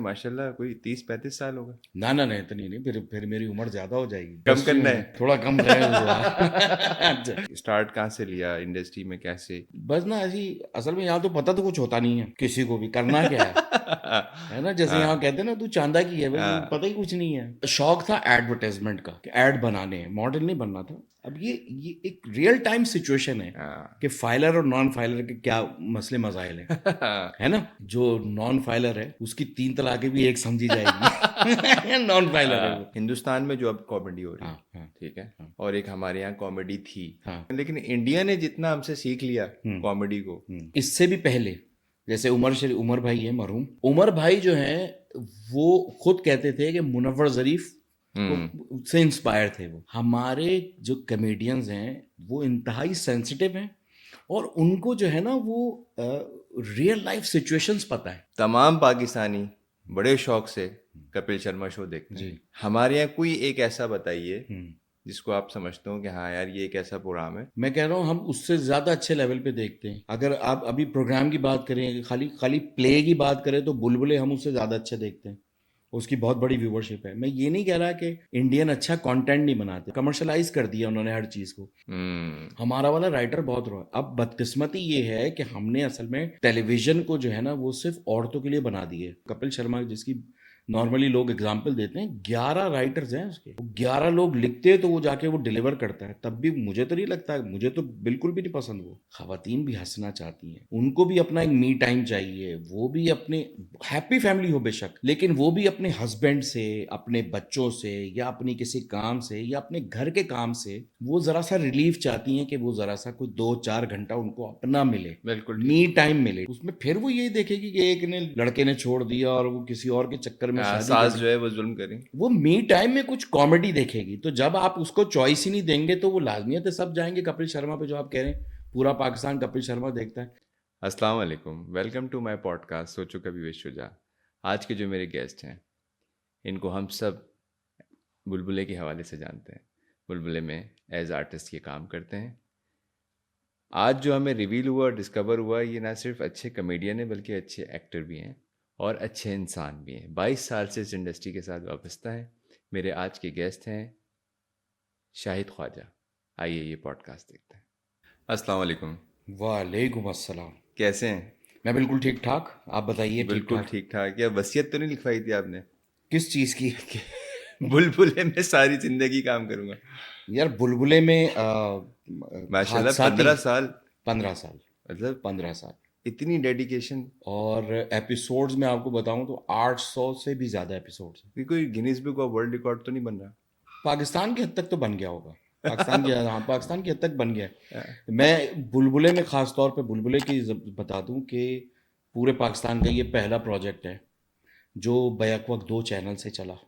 माशाल्लाह कोई 30-35 साल होगा। ना ना नहीं, इतनी नहीं, फिर मेरी उम्र ज्यादा हो जाएगी। कम करना है। थोड़ा कम करें हुआ। स्टार्ट कहाँ से लिया इंडस्ट्री में, कैसे? बस ना ऐसी, असल में यहाँ तो पता तो कुछ होता नहीं है किसी को भी, करना क्या है ना। जैसे यहाँ हाँ कहते हैं ना, तू चांदा की है, भाई हाँ पता ही कुछ नहीं है। शौक था एडवर्टाइजमेंट का कि एड बनाने हैं, मॉडल नहीं बनना था। अब ये एक रियल टाइम सिचुएशन है हाँ। कि फाइलर और नॉन फाइलर के क्या मसले मसाइल हैं, है ना। जो नॉन फाइलर है उसकी 3 तलाकें भी एक समझी जाएगी। नॉन फाइलर है वो। हिंदुस्तान में जो अब कॉमेडी हो रही है, हाँ हाँ ठीक है, हाँ और एक हमारे यहाँ कॉमेडी थी, हाँ। लेकिन इंडिया ने जितना हमसे सीख लिया कॉमेडी को। इससे भी पहले, जैसे उमर भाई है मरहूम, उमर भाई जो है वो खुद कहते थे कि मुनव्वर जरीफ को से इंस्पायर थे। वो हमारे जो कमेडियंस हैं वो इंतहाई सेंसिटिव हैं, और उनको जो है ना वो रियल लाइफ सिचुएशंस पता है। तमाम पाकिस्तानी बड़े शौक से कपिल शर्मा शो देखते हैं। जी। हमारे यहाँ कोई एक ऐसा बताइए जिसको आप समझते हो कि हाँ यार ये एक ऐसा प्रोग्राम है। मैं कह रहा हूँ हम उससे ज़्यादा अच्छे लेवल पे देखते हैं। अगर आप अभी प्रोग्राम की बात करें, खाली खाली प्ले की बात करें, तो बुलबुले हम उससे ज़्यादा अच्छे देखते हैं। उसकी बहुत बड़ी व्यूवरशिप है। मैं ये नहीं कह रहा कि इंडियन अच्छा कंटेंट नहीं बनाते, कमर्शलाइज कर दिया उन्होंने हर चीज़ को। हमारा वाला राइटर बहुत रो। अब बदकिस्मती ये है कि हमने असल में टेलीविजन को जो है ना वो सिर्फ औरतों के लिए बना दिए। कपिल शर्मा जिसकी नॉर्मली लोग एग्जाम्पल देते हैं, 11 राइटर्स हैं उसके, 11 लोग लिखते हैं तो वो जाके वो डिलीवर करता है। तब भी मुझे तो नहीं लगता, मुझे तो बिल्कुल भी नहीं पसंद। वो खवातीन भी हंसना चाहती हैं, उनको भी अपना एक मी टाइम चाहिए, वो भी अपने हैप्पी फैमिली हो बेशक, लेकिन वो भी अपने हस्बैंड से, अपने बच्चों से, या अपनी किसी काम से, या अपने घर के काम से वो जरा सा रिलीफ चाहती हैं कि वो जरा सा कोई 2-4 घंटा उनको अपना मिले, बिल्कुल मी टाइम मिले। उसमें फिर वो यही देखेगी कि एक ने लड़के ने छोड़ दिया और वो किसी और के चक्कर में शादी सास कर ली। जो है वो जुल्म करें। वो मी टाइम में कुछ कॉमेडी देखेगी। तो जब आप उसको चॉइस ही नहीं देंगे तो वो लाजमियत है सब जाएंगे कपिल शर्मा पे, जो आप कह रहे हैं पूरा पाकिस्तान कपिल शर्मा देखता है। अस्सलाम वालेकुम, वेलकम टू माय पॉडकास्ट सोचो कभी विश्वजा। आज के जो मेरे गेस्ट हैं इनको हम सब बुलबुले के हवाले से जानते हैं। बुलबुले में एज आर्टिस्ट ये काम करते हैं। आज जो हमें रिवील हुआ, डिस्कवर हुआ, ये ना सिर्फ अच्छे कमेडियन हैं बल्कि अच्छे एक्टर भी हैं और अच्छे इंसान भी हैं। 22 साल से इस इंडस्ट्री के साथ वाबस्ता है। मेरे आज के गेस्ट हैं शाहिद ख्वाजा। आइए ये पॉडकास्ट देखते हैं। अस्सलाम वालेकुम। वालेकुम अस्सलाम। कैसे हैं? मैं बिल्कुल ठीक ठाक, आप बताइए। ठीक बिल्कुल ठाक। ठीक ठाक। या वसीयत तो नहीं लिखवाई थी आपने किस चीज़ की? कि बुलबुले में सारी जिंदगी काम करूंगा? यार बुलबुले में माशाल्लाह हादसाती 15 साल। 15 साल। मतलब 15 साल। इतनी डेडिकेशन। और एपिसोड्स में आपको बताऊं तो 800 से भी ज़्यादा एपिसोड्स हैं। कि कोई Guinness book of world record तो नहीं बन रहा? पाकिस्तान की हद तक तो बन गया होगा। हाँ, पाकिस्तान की हद तक बन गया है। मैं बुलबुले में ख़ास तौर पे बुलबुले की बता दूं कि पूरे पाकिस्तान का ये पहला प्रोजेक्ट है जो बैक वक्त 2 चैनल से चला।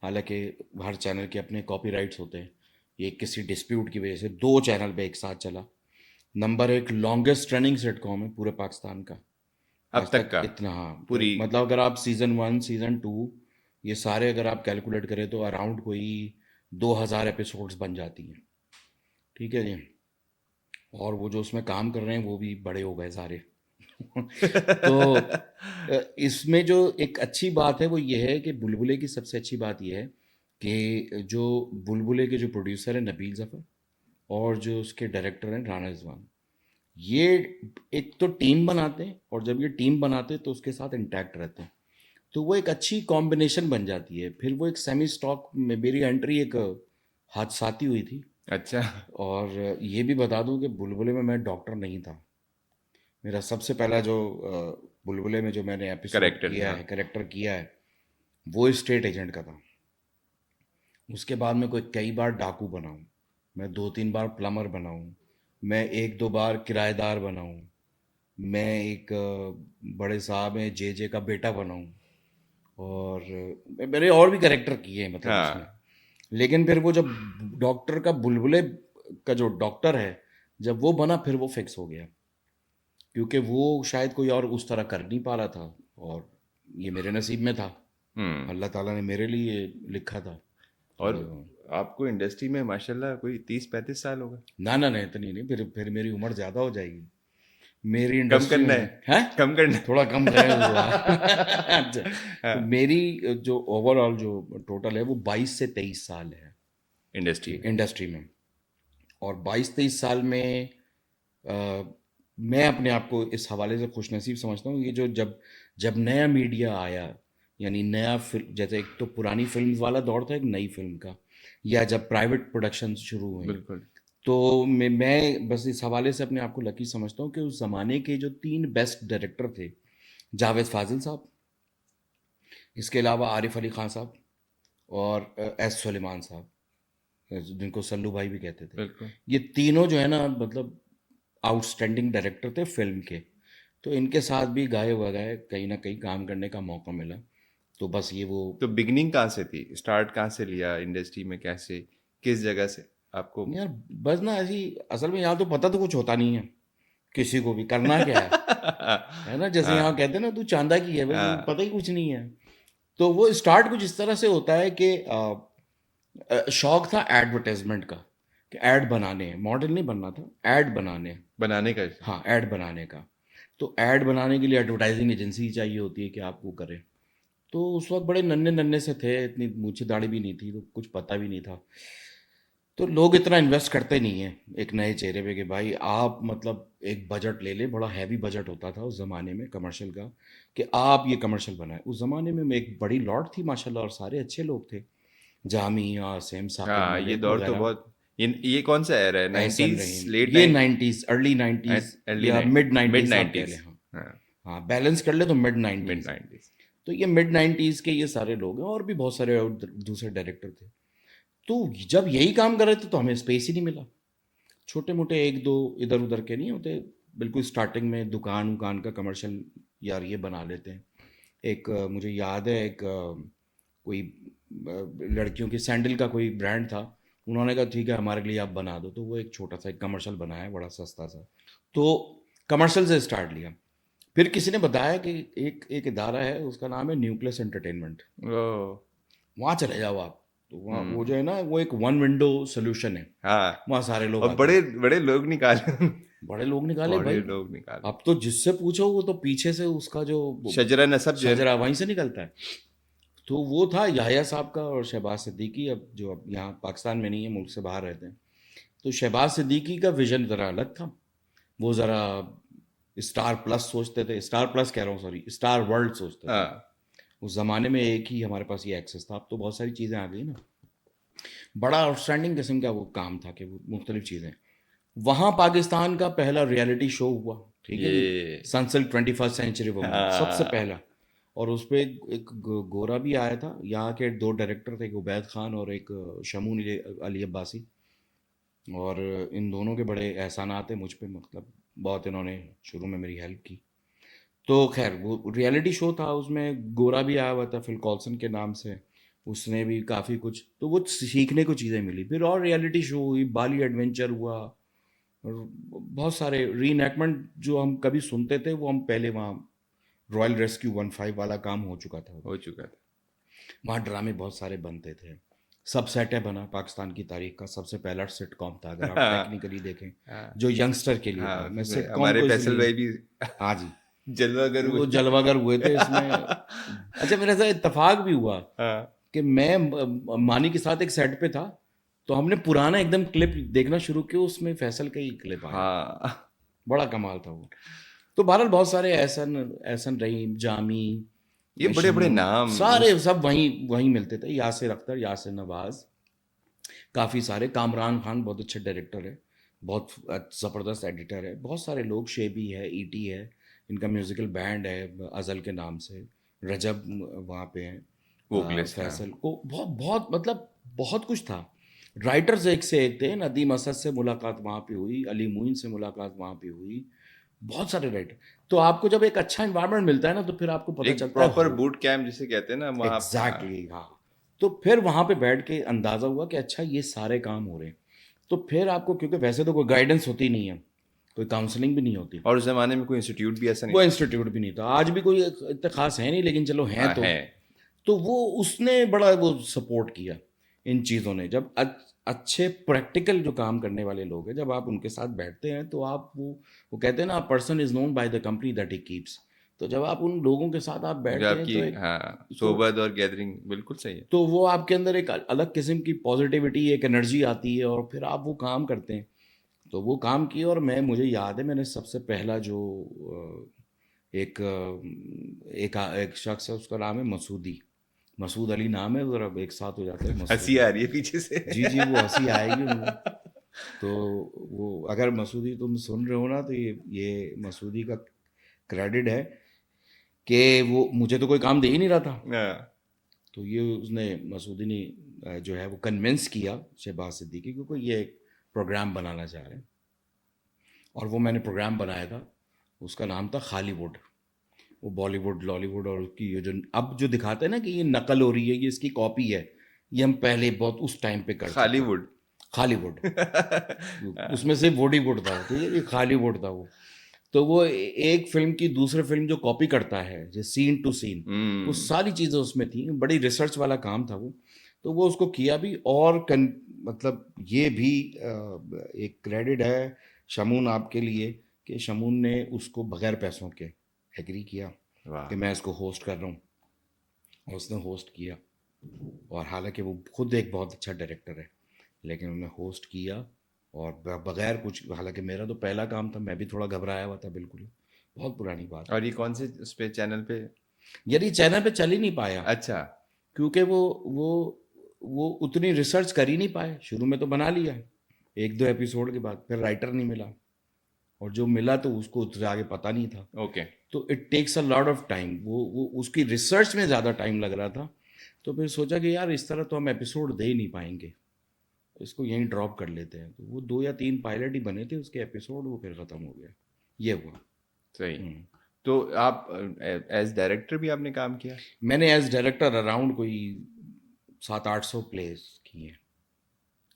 हालांकि हर चैनल के अपने कॉपीराइट्स होते हैं, ये किसी डिस्प्यूट की वजह से 2 चैनल पे एक साथ चला। नंबर 1 लॉन्गेस्ट रनिंग सिटकॉम है पूरे पाकिस्तान का अब आज तक तक। का इतना, हाँ, पूरी। मतलब अगर आप सीज़न 1 सीज़न 2 ये सारे अगर आप कैलकुलेट करें तो अराउंड कोई 2000 एपिसोड्स बन जाती हैं। ठीक है जी। और वो जो उसमें काम कर रहे हैं वो भी बड़े हो गए सारे। तो इसमें जो एक अच्छी बात है वो ये है कि बुलबुले की सबसे अच्छी बात ये है कि जो बुलबुले के जो प्रोड्यूसर हैं नबील ज़फ़र, और जो उसके डायरेक्टर हैं राना रिजवान, ये एक तो टीम बनाते हैं, और जब ये टीम बनाते हैं तो उसके साथ इंटैक्ट रहते हैं, तो वो एक अच्छी कॉम्बिनेशन बन जाती है। फिर वो एक सेमी स्टॉक में मेरी एंट्री एक हादसाती हुई थी। अच्छा। और ये भी बता दूं कि बुलबुले में मैं डॉक्टर नहीं था। मेरा सबसे पहला जो बुलबुले में जो मैंने एपिसोड करेक्टर किया था। है, करेक्टर किया है, वो स्टेट एजेंट का था। उसके बाद मैं कोई कई बार डाकू बना हूँ, मैं 2-3 बार प्लम्बर बना हूँ, मैं 1-2 बार किराएदार बना हूँ, मैं एक बड़े साहब हैं जे का बेटा बना हूँ, और मैंने और भी करेक्टर किए हैं मतलब उसमें। हाँ। लेकिन फिर वो जब डॉक्टर का बुलबुले का जो डॉक्टर है, जब वो बना फिर वो फिक्स हो गया, क्योंकि वो शायद कोई और उस तरह कर नहीं पा रहा था, और ये मेरे नसीब में था। हम्म। अल्लाह ताला ने मेरे लिए लिखा था। और तो आपको इंडस्ट्री में माशाल्लाह कोई 30-35 साल होगा। ना ना नहीं, इतनी नहीं, फिर मेरी उम्र ज़्यादा हो जाएगी। मेरी कम इंडस्ट्री करना में है कम करना है। थोड़ा कम है हुआ। अच्छा, हाँ, तो मेरी जो ओवरऑल जो टोटल है वो 22 से 23 साल है इंडस्ट्री में। इंडस्ट्री में। और 22-23 साल में अ, मैं अपने आप को इस हवाले से खुशनसीब समझता हूँ, ये जो जब जब नया मीडिया आया, यानी नया फिल्म, जैसे एक तो पुरानी फिल्म वाला दौर था, एक नई फिल्म का, या जब प्राइवेट प्रोडक्शन शुरू हुई, बिल्कुल। तो मैं बस इस हवाले से अपने आप को लकी समझता हूँ कि उस ज़माने के जो 3 बेस्ट डायरेक्टर थे, जावेद फाजिल साहब, इसके अलावा आरिफ अली खान साहब, और एस सुलेमान साहब, जिनको सल्लू भाई भी कहते थे। बिल्कुल। ये तीनों जो है ना, मतलब आउटस्टैंडिंग डायरेक्टर थे फिल्म के। तो इनके साथ भी गाए वगाए कहीं ना कहीं काम करने का मौका मिला। तो बस ये वो, तो बिगनिंग कहाँ से थी, स्टार्ट कहाँ से लिया इंडस्ट्री में, कैसे, किस जगह से आपको? यार बस ना ऐसी, असल में यहाँ तो पता तो कुछ होता नहीं है किसी को भी करना क्या है ना, जैसे यहाँ हाँ कहते हैं ना, तू चांदा की है, बस हाँ। पता ही कुछ नहीं है। तो वो स्टार्ट कुछ इस तरह से होता है कि शौक था एडवर्टाइजमेंट का, कि ऐड बनाने हैं, मॉडल नहीं बनना था, ऐड बनाने हैं। बनाने का। हाँ, ऐड बनाने का। तो ऐड बनाने के लिए एडवर्टाइजिंग एजेंसी चाहिए होती है कि आप वो करें। तो उस वक्त बड़े नन्हे नन्हे से थे, इतनी मूछें दाढ़ी भी नहीं थी, तो कुछ पता भी नहीं था। तो लोग इतना इन्वेस्ट करते नहीं हैं एक नए चेहरे पे, कि भाई आप मतलब एक बजट ले ले, बड़ा हैवी बजट होता था उस ज़माने में कमर्शियल का, कि आप ये कमर्शियल बनाए। उस ज़माने में एक बड़ी लॉट थी माशाल्लाह, और सारे अच्छे लोग थे, जामी, आसिम, साकिब हाँ, ये मलिक दौर तो वगैरह, बहुत, ये कौन सा एरा है, एहसन 90s, रहीम। लेट ये nine, 90s, early 90s early या नाइन, मिड मिड 90s आप कह लें। 90s। हाँ हाँ, हाँ, बैलेंस कर ले तो मिड मिड 90s। 90s। तो ये मिड 90s के ये सारे लोग हैं, और भी बहुत सारे और दूसरे डायरेक्टर थे। तो जब यही काम कर रहे थे तो हमें स्पेस ही नहीं मिला। छोटे मोटे एक दो इधर उधर के नहीं होते, बिल्कुल स्टार्टिंग में दुकान उकान का कमर्शियल, यार ये बना लेते हैं। एक मुझे याद है, एक कोई लड़कियों की सैंडल का कोई ब्रांड था, उन्होंने कहा ठीक है हमारे लिए आप बना दो, तो वो एक छोटा सा एक कमर्शियल बनाया, बड़ा सस्ता सा। तो कमर्शियल से स्टार्ट लिया। फिर किसी ने बताया कि एक एक इदारा है, उसका नाम है न्यूक्लियस एंटरटेनमेंट, ओ। वहाँ चले जाओ आप। तो वहाँ वो हम्म। जो है ना, वो एक वन विंडो सोल्यूशन है, हाँ, वहाँ सारे लोग और आते बड़े हैं। बड़े लोग निकाले। बड़े लोग निकाले बड़े भाई। लोग निकाले। अब तो जिससे पूछो वो तो पीछे से उसका जो शजरा नसब जो है ना। शजरा वहीं से निकलता है। तो वो था याह्या साहब का और शहबाज सिद्दीकी, अब जो अब यहाँ पाकिस्तान में नहीं है, मुल्क से बाहर रहते हैं। तो शहबाज सिद्दीकी का विजन ज़रा अलग था। वो ज़रा स्टार प्लस सोचते थे, स्टार प्लस कह रहा हूँ, सॉरी, स्टार वर्ल्ड सोचते थे। हाँ, उस ज़माने में एक ही हमारे पास ये एक्सेस था, अब तो बहुत सारी चीज़ें आ गई ना। बड़ा आउटस्टैंडिंग किस्म का वो काम था कि वो मुख्तलिफ चीज़ें। वहाँ पाकिस्तान का पहला रियलिटी शो हुआ, ठीक है जी, ये। सनसिल्क 21st सेंचुरी वुमन, सबसे हाँ, पहला। और उस पर एक गोरा भी आया था। यहाँ के दो डायरेक्टर थे, एक उबैद खान और एक शमून अली अब्बासी। और इन दोनों के बड़े एहसानात हैं मुझ पे, मतलब बहुत इन्होंने शुरू में मेरी हेल्प की। तो खैर वो रियलिटी शो था, उसमें गोरा भी आया हुआ था फिल कॉल्सन के नाम से, उसने भी काफ़ी कुछ, तो वो सीखने को चीज़ें मिली। फिर और रियलिटी शो हुई, बाली एडवेंचर हुआ, और बहुत सारे रीइनैक्टमेंट जो हम कभी सुनते थे वो हम पहले वहाँ, रॉयल रेस्क्यू 15 वाला काम हो चुका था। हो चुका था। वहाँ ड्रामे बहुत सारे बनते थे। सब सेट है बना पाकिस्तान की तारीख का सबसे पहला सिटकॉम था, अगर आप हाँ टेक्निकली देखें, हाँ जो यंगस्टर के लिए था। हाँ, मैं उसमें सिटकॉम हमारे को फैसल इसलिए, भाई भी हाँ जी, जलवागर हुए। वो जलवागर हुए थे इसमें। अच्छा, मेरे साथ इत्तेफाक भी हुआ हाँ कि मैं मानी के साथ एक सेट पे था, तो हमने पुराना एकदम क्लिप देखना शुरू किया, उसमें फैसल का ही क्लिप आया। हाँ। बड़ा कमाल था वो। तो बहरहाल बहुत सारे एहसन एहसन रहीम, जामी, ये बड़े बड़े शमून, नाम सारे उस। सब वहीं वहीं मिलते थे। यासिर अख्तर, यासिर नवाज, काफ़ी सारे, कामरान खान बहुत अच्छे डायरेक्टर है, बहुत ज़बरदस्त एडिटर है, बहुत सारे लोग, शेबी है, ईटी है, इनका म्यूज़िकल बैंड है अज़ल के नाम से, रजब वहाँ पे हैं, वोकलिस्ट। हाँ, फैसल को बहुत बहुत मतलब बहुत कुछ था। राइटर्स एक से एक थे, नदीम असद से मुलाकात वहाँ पे हुई, अली मुइन से मुलाकात वहाँ पे हुई, बहुत सारे राइटर। तो आपको जब एक अच्छा इन्वायरमेंट मिलता है ना, तो फिर आपको पता एक चलता है प्रॉपर हो, बूट कैंप जिसे कहते हैं ना वहाँ। एग्जैक्टली हाँ। तो फिर वहाँ पे बैठ के अंदाज़ा हुआ कि अच्छा ये सारे काम हो रहे हैं। तो फिर आपको, क्योंकि वैसे तो कोई गाइडेंस होती नहीं है, कोई काउंसलिंग भी नहीं होती, और उस जमाने में कोई इंस्टीट्यूट भी ऐसा नहीं वो था। इंस्टीट्यूट भी नहीं था, आज भी कोई इतना खास है नहीं, लेकिन चलो हैं हाँ है। तो वो उसने बड़ा वो सपोर्ट किया इन चीज़ों ने। जब अच्छे प्रैक्टिकल जो काम करने वाले लोग हैं, जब आप उनके साथ बैठते हैं तो आप वो कहते हैं ना, person is known by the company that he keeps. तो जब आप उन लोगों के साथ आप जो बैठते हैं आपकी तो एक हाँ तो सोबत और गैदरिंग बिल्कुल सही है। तो वो आपके अंदर एक अलग किस्म की पॉजिटिविटी, एक एनर्जी आती है और फिर आप वो काम करते हैं। तो वो काम किया और मुझे याद है, मैंने सबसे पहला जो एक शख्स है, उसका नाम है मसूदी, मसूद अली नाम है, ज़रा एक साथ हो जाता है हंसी मसूदी। आ रही है पीछे से। जी जी, वो हंसी आएगी उनको। तो वो, अगर मसूदी तुम सुन रहे हो ना, तो ये मसूदी का क्रेडिट है कि वो मुझे तो कोई काम दे ही नहीं रहा था। हाँ, तो ये उसने मसूदी ने जो है वो कन्विंस किया शहबाज सिद्दीकी को कि ये एक प्रोग्राम बनाना चाह रहे हैं। और वो मैंने प्रोग्राम बनाया था, उसका नाम था खालीवुड। वो बॉलीवुड, लॉलीवुड और उसकी ये जो अब जो दिखाते हैं ना कि ये नकल हो रही है, ये इसकी कॉपी है, ये हम पहले बहुत उस टाइम पे कर चुके हैं। हॉलीवुड। खालीवुड, हाँ, उसमें सिर्फ बॉलीवुड था, ठीक है, ये खालीवुड था वो। तो वो एक फिल्म की दूसरे फिल्म जो कॉपी करता है, जो सीन टू सीन, वो हम्म, सारी चीज़ें उसमें थी, बड़ी रिसर्च वाला काम था वो। तो वो उसको किया भी, और मतलब ये भी एक क्रेडिट है शमून आपके लिए, कि शमून ने उसको बगैर पैसों के एग्री किया वाह। कि मैं इसको होस्ट कर रहा हूँ, और उसने होस्ट किया। और हालांकि वो खुद एक बहुत अच्छा डायरेक्टर है, लेकिन उन्होंने होस्ट किया और बगैर कुछ, हालांकि मेरा तो पहला काम था, मैं भी थोड़ा घबराया हुआ था बिल्कुल ही, बहुत पुरानी बात है। और ये कौन से उस पे चैनल पे? यदि चैनल पे चल ही नहीं पाया, अच्छा। क्योंकि वो वो उतनी रिसर्च कर ही नहीं पाए। शुरू में तो बना लिया, एक दो एपिसोड के बाद फिर राइटर नहीं मिला, और जो मिला तो उसको उससे आगे पता नहीं था। ओके। तो it takes a lot of time, वो उसकी रिसर्च में ज़्यादा टाइम लग रहा था। तो फिर सोचा कि यार इस तरह तो हम एपिसोड दे ही नहीं पाएंगे, इसको यहीं ड्रॉप कर लेते हैं। तो वो 2 या 3 पायलट ही बने थे उसके एपिसोड, वो फिर ख़त्म हो गया। ये हुआ। सही। हम्म। तो आप एज डायरेक्टर भी आपने काम किया? मैंने एज डायरेक्टर अराउंड कोई 700-800 प्लेस किए हैं।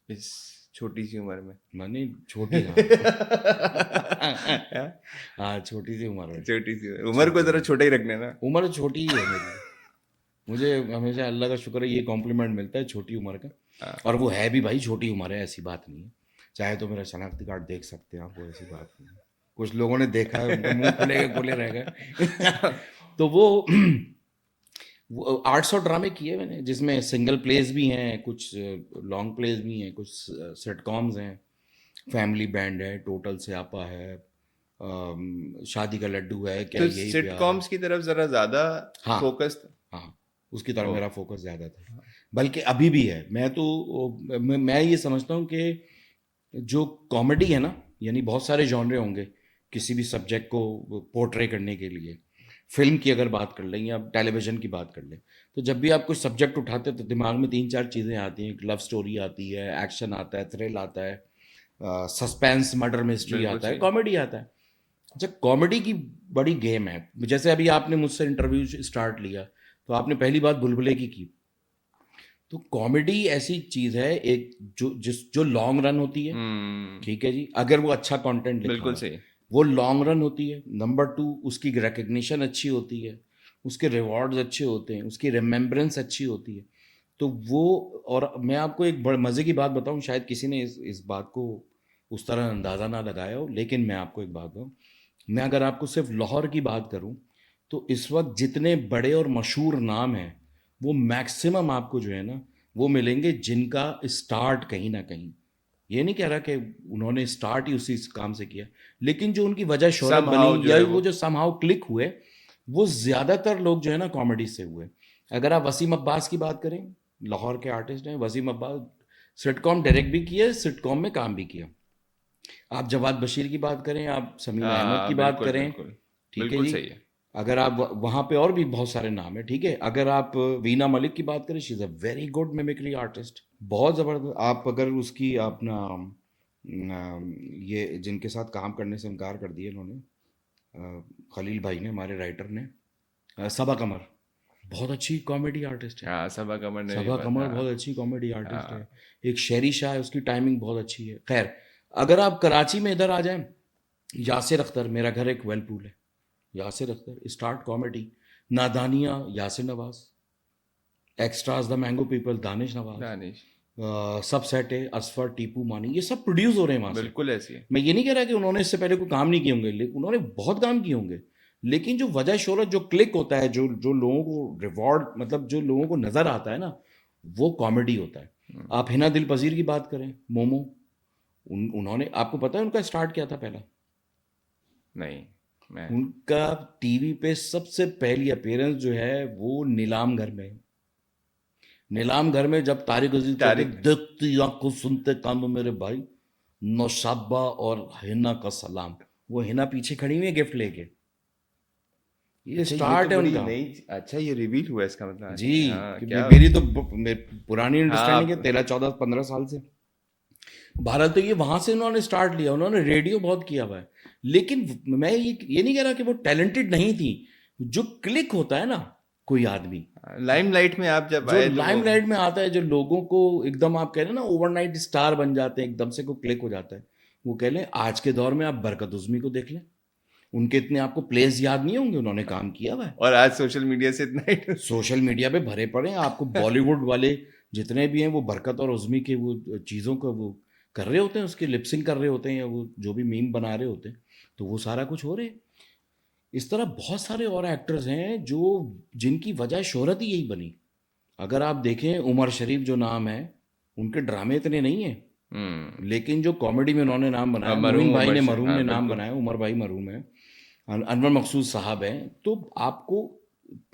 इस छोटी सी उम्र में? मैंने छोटी, हाँ। हाँ, हाँ, छोटी सी उम्र है। छोटी सी उम्र को छोटी जरा उम्र, छोटा ही रखने ना। उम्र छोटी ही है मेरी। मुझे हमेशा अल्लाह का शुक्र है, ये कॉम्प्लीमेंट मिलता है छोटी उम्र का। हाँ। और वो है भी भाई छोटी उम्र है, ऐसी बात नहीं है। चाहे तो मेरा शनाख्ती कार्ड देख सकते हैं आप, वो ऐसी बात नहीं है। कुछ लोगों ने देखा है, उनके मुंह खुले के खुले रह गए। तो वो 800 ड्रामे किए मैंने, जिसमें सिंगल प्लेस भी हैं, कुछ लॉन्ग प्लेस भी हैं, कुछ सिटकॉम्स हैं, फैमिली बैंड है, टोटल स्यापा है, शादी का लड्डू है, क्या तो यही प्यार है। सिटकॉम्स की तरफ जरा ज्यादा हाँ, फोकस? हाँ, उसकी तरफ ओ। मेरा फोकस ज़्यादा था। बल्कि अभी भी है। मैं तो मैं ये समझता हूँ कि जो कॉमेडी है ना, यानी बहुत सारे जॉनरे होंगे किसी भी सब्जेक्ट को पोर्ट्रे करने के लिए। फिल्म की अगर बात कर लें या टेलीविज़न की बात कर लें, तो जब भी आप कोई सब्जेक्ट उठाते हैं तो दिमाग में 3-4 चीज़ें आती हैं। लव स्टोरी आती है, एक्शन आता है, थ्रिल आता है, सस्पेंस, मर्डर मिस्ट्री बिल्कुल आता है, सही। कॉमेडी आता है। अच्छा, कॉमेडी की बड़ी गेम है। जैसे अभी आपने मुझसे इंटरव्यू स्टार्ट लिया, तो आपने पहली बात बुलबुले की। तो कॉमेडी ऐसी चीज़ है, एक जो लॉन्ग रन होती है, हम्म। ठीक है जी, अगर वो अच्छा कंटेंट लिखा बिल्कुल हो, सही। वो लॉन्ग रन होती है। नंबर 2, उसकी रिकग्निशन अच्छी होती है, उसके रिवॉर्ड्स अच्छे होते हैं, उसकी रिमेम्बरेंस अच्छी होती है। तो वो, और मैं आपको एक बड़े मज़े की बात बताऊं, शायद किसी ने इस बात को उस तरह अंदाज़ा ना लगाया हो, लेकिन मैं आपको एक बात बताऊं। मैं अगर आपको सिर्फ लाहौर की बात करूं, तो इस वक्त जितने बड़े और मशहूर नाम हैं, वो मैक्सिमम आपको जो है ना, वो मिलेंगे जिनका स्टार्ट कहीं ना कहीं, ये नहीं कह रहा कि उन्होंने स्टार्ट ही उसी काम से किया, लेकिन जो उनकी वजह शोहरत बनी, समहाउ जो या है वो जो समहाउ क्लिक हुए, वो ज़्यादातर लोग जो है ना कॉमेडी से हुए। अगर आप वसीम अब्बास की बात करें, लाहौर के आर्टिस्ट हैं वसीम अब्बास, सिटकॉम डायरेक्ट भी किया, सिटकॉम में काम भी किया। आप जवाद बशीर की बात करें, आप समीम अहमद हाँ की बात बिल्कुल करें, बिल्कुल। ठीक है बिल्कुल जी। सही है। अगर आप वहाँ पे, और भी बहुत सारे नाम है, ठीक है। अगर आप वीना मलिक की बात करें, she is a very good mimicry artist, बहुत ज़बरदस्त। आप अगर उसकी अपना ये जिनके साथ काम करने से इनकार कर दिया इन्होंने, खलील भाई ने, हमारे राइटर ने, सबा कमर, बहुत अच्छी कॉमेडी आर्टिस्ट है। हाँ, सभा कमर ने भी सबा बात, कमर हाँ। बहुत अच्छी कॉमेडी आर्टिस्ट है। हाँ। एक शेरी शाह है, उसकी टाइमिंग बहुत अच्छी है। खैर, अगर आप कराची में इधर आ जाएं, यासिर अख्तर, मेरा घर एक वेलपूल है, Yasir Akhtar start comedy. Nadaaniyan, Yasir Nawaz. Extras the mango people, Danish Nawaz. Danish. Subset है, असफर, टीपू मानी, ये सब प्रोड्यूस हो रहे हैं वहाँ से। बिल्कुल ऐसी है। मैं ये नहीं कह रहा कि उन्होंने इससे पहले कोई काम नहीं किए होंगे, लेकिन उन्होंने बहुत काम किए होंगे। लेकिन जो वजह शोहरत, जो क्लिक होता है, जो जो लोगों को रिवॉर्ड, मतलब जो लोगों को नज़र आता है ना, वो कॉमेडी होता है। हम्म, आप हिना दिल पजीर की बात करें, मोमो, उन्होंने, आपको पता है उनका स्टार्ट क्या था पहला? नहीं मैं उनका टीवी पे सबसे पहली अपीयरेंस जो है वो नीलाम घर में है। नीलाम घर में जब तारिक अजीज कहते तारिक देखती आंखों सुनते कानों मेरे भाई, नौशाबा और हिना का सलाम, वो हिना पीछे खड़ी हुई है गिफ्ट लेके। ये अच्छा ये तो स्टार्ट है बड़ी उनका। नई अच्छा ये रिवील हुआ इसका मतलब आज जी, हाँ कि क्या मेरी तो पुरानी हाँ अंडरस्टैंडिंग है आप 13 14 15 साल से। भारत तो ये वहां से उन्होंने स्टार्ट लिया, उन्होंने रेडियो बहुत किया हुआ है। लेकिन मैं ये नहीं कह रहा कि वो टैलेंटेड नहीं थी। जो क्लिक होता है ना, कोई आदमी लाइमलाइट में आप जब जो आए तो वो लाइमलाइट में आता है, जो लोगों को एकदम, आप कह रहे हैं ना, ओवरनाइट स्टार बन जाते हैं, एकदम से को क्लिक हो जाता है। वो कह लें आज के दौर में आप बरकत उज़मी को देख लें, उनके इतने आपको प्लेस याद नहीं होंगे, उन्होंने काम किया हुआ है। और आज सोशल मीडिया से इतना ही सोशल मीडिया पे भरे पड़े हैं, आपको बॉलीवुड वाले जितने भी हैं वो बरकत और उज़मी के वो चीज़ों का वो कर रहे होते हैं, उसकी लिपसिंग कर रहे होते हैं, या वो जो भी मीम बना रहे होते हैं, तो वो सारा कुछ हो रहे हैं। इस तरह बहुत सारे और एक्टर्स हैं जो, जिनकी वजह शोहरत ही यही बनी। अगर आप देखें, उमर शरीफ जो नाम है, उनके ड्रामे इतने नहीं हैं, हम्म लेकिन जो कॉमेडी में उन्होंने नाम बनाया, मोइन मरहूम भाई उमर ने, से मरहूम हाँ ने नाम बिल्कुल बनाया, उमर भाई मरहूम है, अनवर मकसूद साहब हैं, तो आपको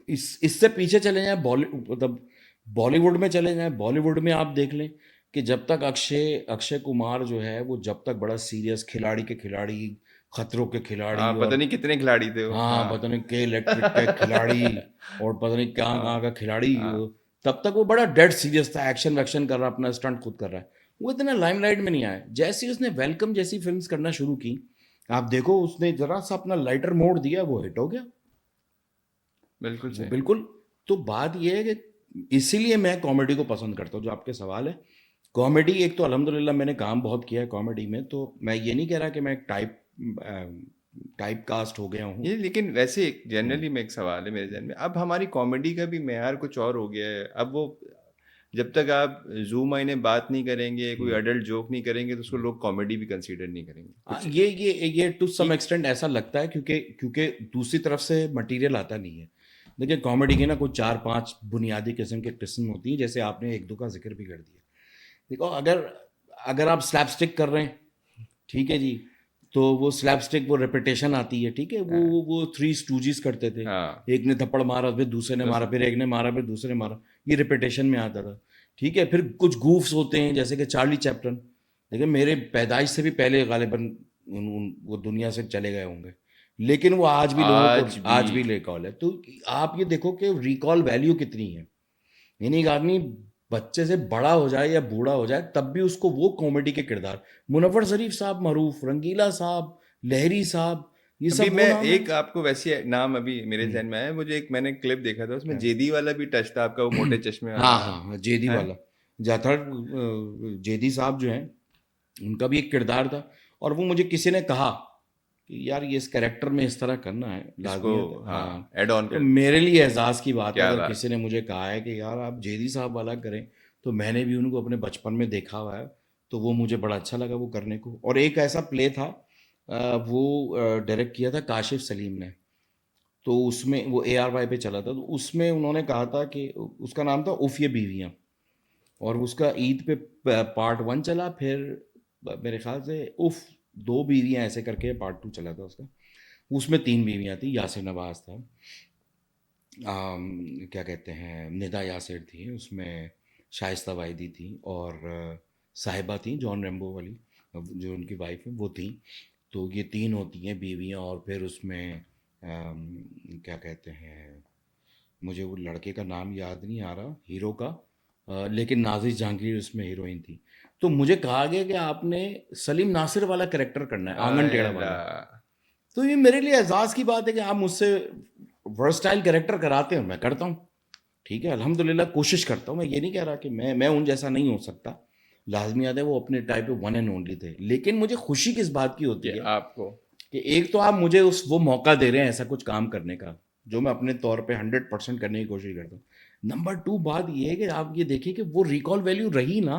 इससे पीछे चले जाएं, मतलब बॉलीवुड में चले जाएं, बॉलीवुड में आप देख लें कि जब तक अक्षय अक्षय कुमार जो है वो जब तक बड़ा सीरियस खिलाड़ी के खिलाड़ी, खतरों के हाँ खिलाड़ी, पता और नहीं कितने खिलाड़ी थे वो हाँ हाँ पता नहीं के इलेक्ट्रिक का खिलाड़ी, और पता नहीं कहाँ कहाँ हाँ का खिलाड़ी, हाँ तब तक वो बड़ा डेड सीरियस था, एक्शन वैक्शन कर रहा, अपना स्टंट खुद कर रहा है। वो इतना लाइमलाइट में नहीं आया। जैसे ही उसने वेलकम जैसी फिल्म्स करना शुरू की, आप देखो, उसने जरा सा अपना लाइटर मोड़ दिया, वो हिट हो गया। बिल्कुल वो सही बिल्कुल। तो बात ये है कि इसीलिए मैं कॉमेडी को पसंद करता हूँ, जो आपके सवाल है। कॉमेडी, एक तो अल्हम्दुलिल्लाह मैंने काम बहुत किया है कॉमेडी में, तो मैं ये नहीं कह रहा कि मैं एक टाइप कास्ट हो गया हूँ। ये लेकिन वैसे हम्म, जनरली में एक सवाल है मेरे जहन में अब हमारी कॉमेडी का भी मेयार कुछ और हो गया है अब वो जब तक आप जूम आईने बात नहीं करेंगे कोई हम्म। एडल्ट जोक नहीं करेंगे तो उसको लोग कॉमेडी भी कंसीडर नहीं करेंगे कुछ ये टू सम एक एक्सटेंट ऐसा लगता है, क्योंकि क्योंकि दूसरी तरफ से मटेरियल आता नहीं है। देखिए, कॉमेडी की ना कुछ 4 5 बुनियादी किस्म के किस्म होती हैं, जैसे आपने एक दो का जिक्र भी कर दिया। देखो, अगर अगर आप स्लैपस्टिक कर रहे हैं, ठीक है जी, तो वो स्लैपस्टिक, वो रेपिटेशन आती है, ठीक है, हाँ वो थ्री स्टूजिस करते थे। हाँ एक ने थप्पड़ मारा, फिर दूसरे ने मारा, दूसरा फिर एक ने मारा, फिर दूसरे ने मारा, ये रेपिटेशन में आता था। ठीक है, फिर कुछ गूफ्स होते हैं, जैसे कि चार्ली चैप्टन। देखिए, मेरे पैदाइश से भी पहले गालिबन वो दुनिया से चले गए होंगे, लेकिन वो आज भी लोगों को आज भी आज भी रिकॉल है। तो आप ये देखो कि रिकॉल वैल्यू कितनी है। यानी एक आदमी बच्चे से बड़ा हो जाए या बूढ़ा हो जाए, तब भी उसको वो कॉमेडी के किरदार, मुनव्वर शरीफ साहब मरूफ, रंगीला साहब, लहरी साहब, ये अभी सब वो मैं नाम है। एक आपको वैसे नाम अभी मेरे हम्म, जहन में आया मुझे एक मैंने क्लिप देखा था उसमें क्या? जेदी वाला भी टच था आपका वो मोटे चश्मे हाँ वाला हाँ हाँ, जेदी है वाला। जाथर जेदी साहब जो हैं, उनका भी एक किरदार था, और वो मुझे किसी ने कहा कि यार ये इस कैरेक्टर में इस तरह करना है, इसको लाजमियत है, हाँ हाँ। एड ऑन तो कर मेरे लिए एहसास की बात है, क्या अगर बात किसी ने मुझे कहा है कि यार आप जेदी साहब वाला करें, तो मैंने भी उनको अपने बचपन में देखा हुआ है, तो वो मुझे बड़ा अच्छा लगा वो करने को। और एक ऐसा प्ले था, वो डायरेक्ट किया था काशिफ सलीम ने, तो उसमें वो ARY पे चला था, तो उसमें उन्होंने कहा था कि उसका नाम था उफ़ ये बीवियाँ, और उसका ईद पे पार्ट 1 चला, फिर मेरे ख्याल से उफ़ 2 बीवियाँ ऐसे करके पार्ट 2 चला था उसका। उसमें 3 बीवियाँ थी, यासिर नवाज था, क्या कहते हैं, निदा यासिर थी उसमें, शाइस्ता वाहिदी थी, और साहिबा थी जॉन रेम्बो वाली, जो उनकी वाइफ है वो थी। तो ये 3 होती हैं बीवियाँ, और फिर उसमें क्या कहते हैं, मुझे वो लड़के का नाम याद नहीं आ रहा, हीरो का, लेकिन नाजिश जहांगीर उसमें हीरोइन थी। तो मुझे कहा गया कि आपने सलीम नासिर वाला कैरेक्टर करना है, आंगन आय टेढ़ा वाला। अल्लाह तो ये मेरे लिए एहसास की बात है कि आप मुझसे वर्सटाइल कैरेक्टर कराते हो, मैं करता हूँ। ठीक है, अल्हम्दुलिल्लाह कोशिश करता हूँ। मैं ये नहीं कह रहा कि मैं उन जैसा नहीं हो सकता। लाजमी याद है वो अपने टाइप पे वन एंड ओनली थे, लेकिन मुझे खुशी किस बात की होती कि है आपको कि एक तो आप मुझे उस वो मौका दे रहे हैं ऐसा कुछ काम करने का, जो मैं अपने तौर पे 100% करने की कोशिश करता हूँ। नंबर 2 बात ये है कि आप ये देखिए कि वो रिकॉल वैल्यू रही ना,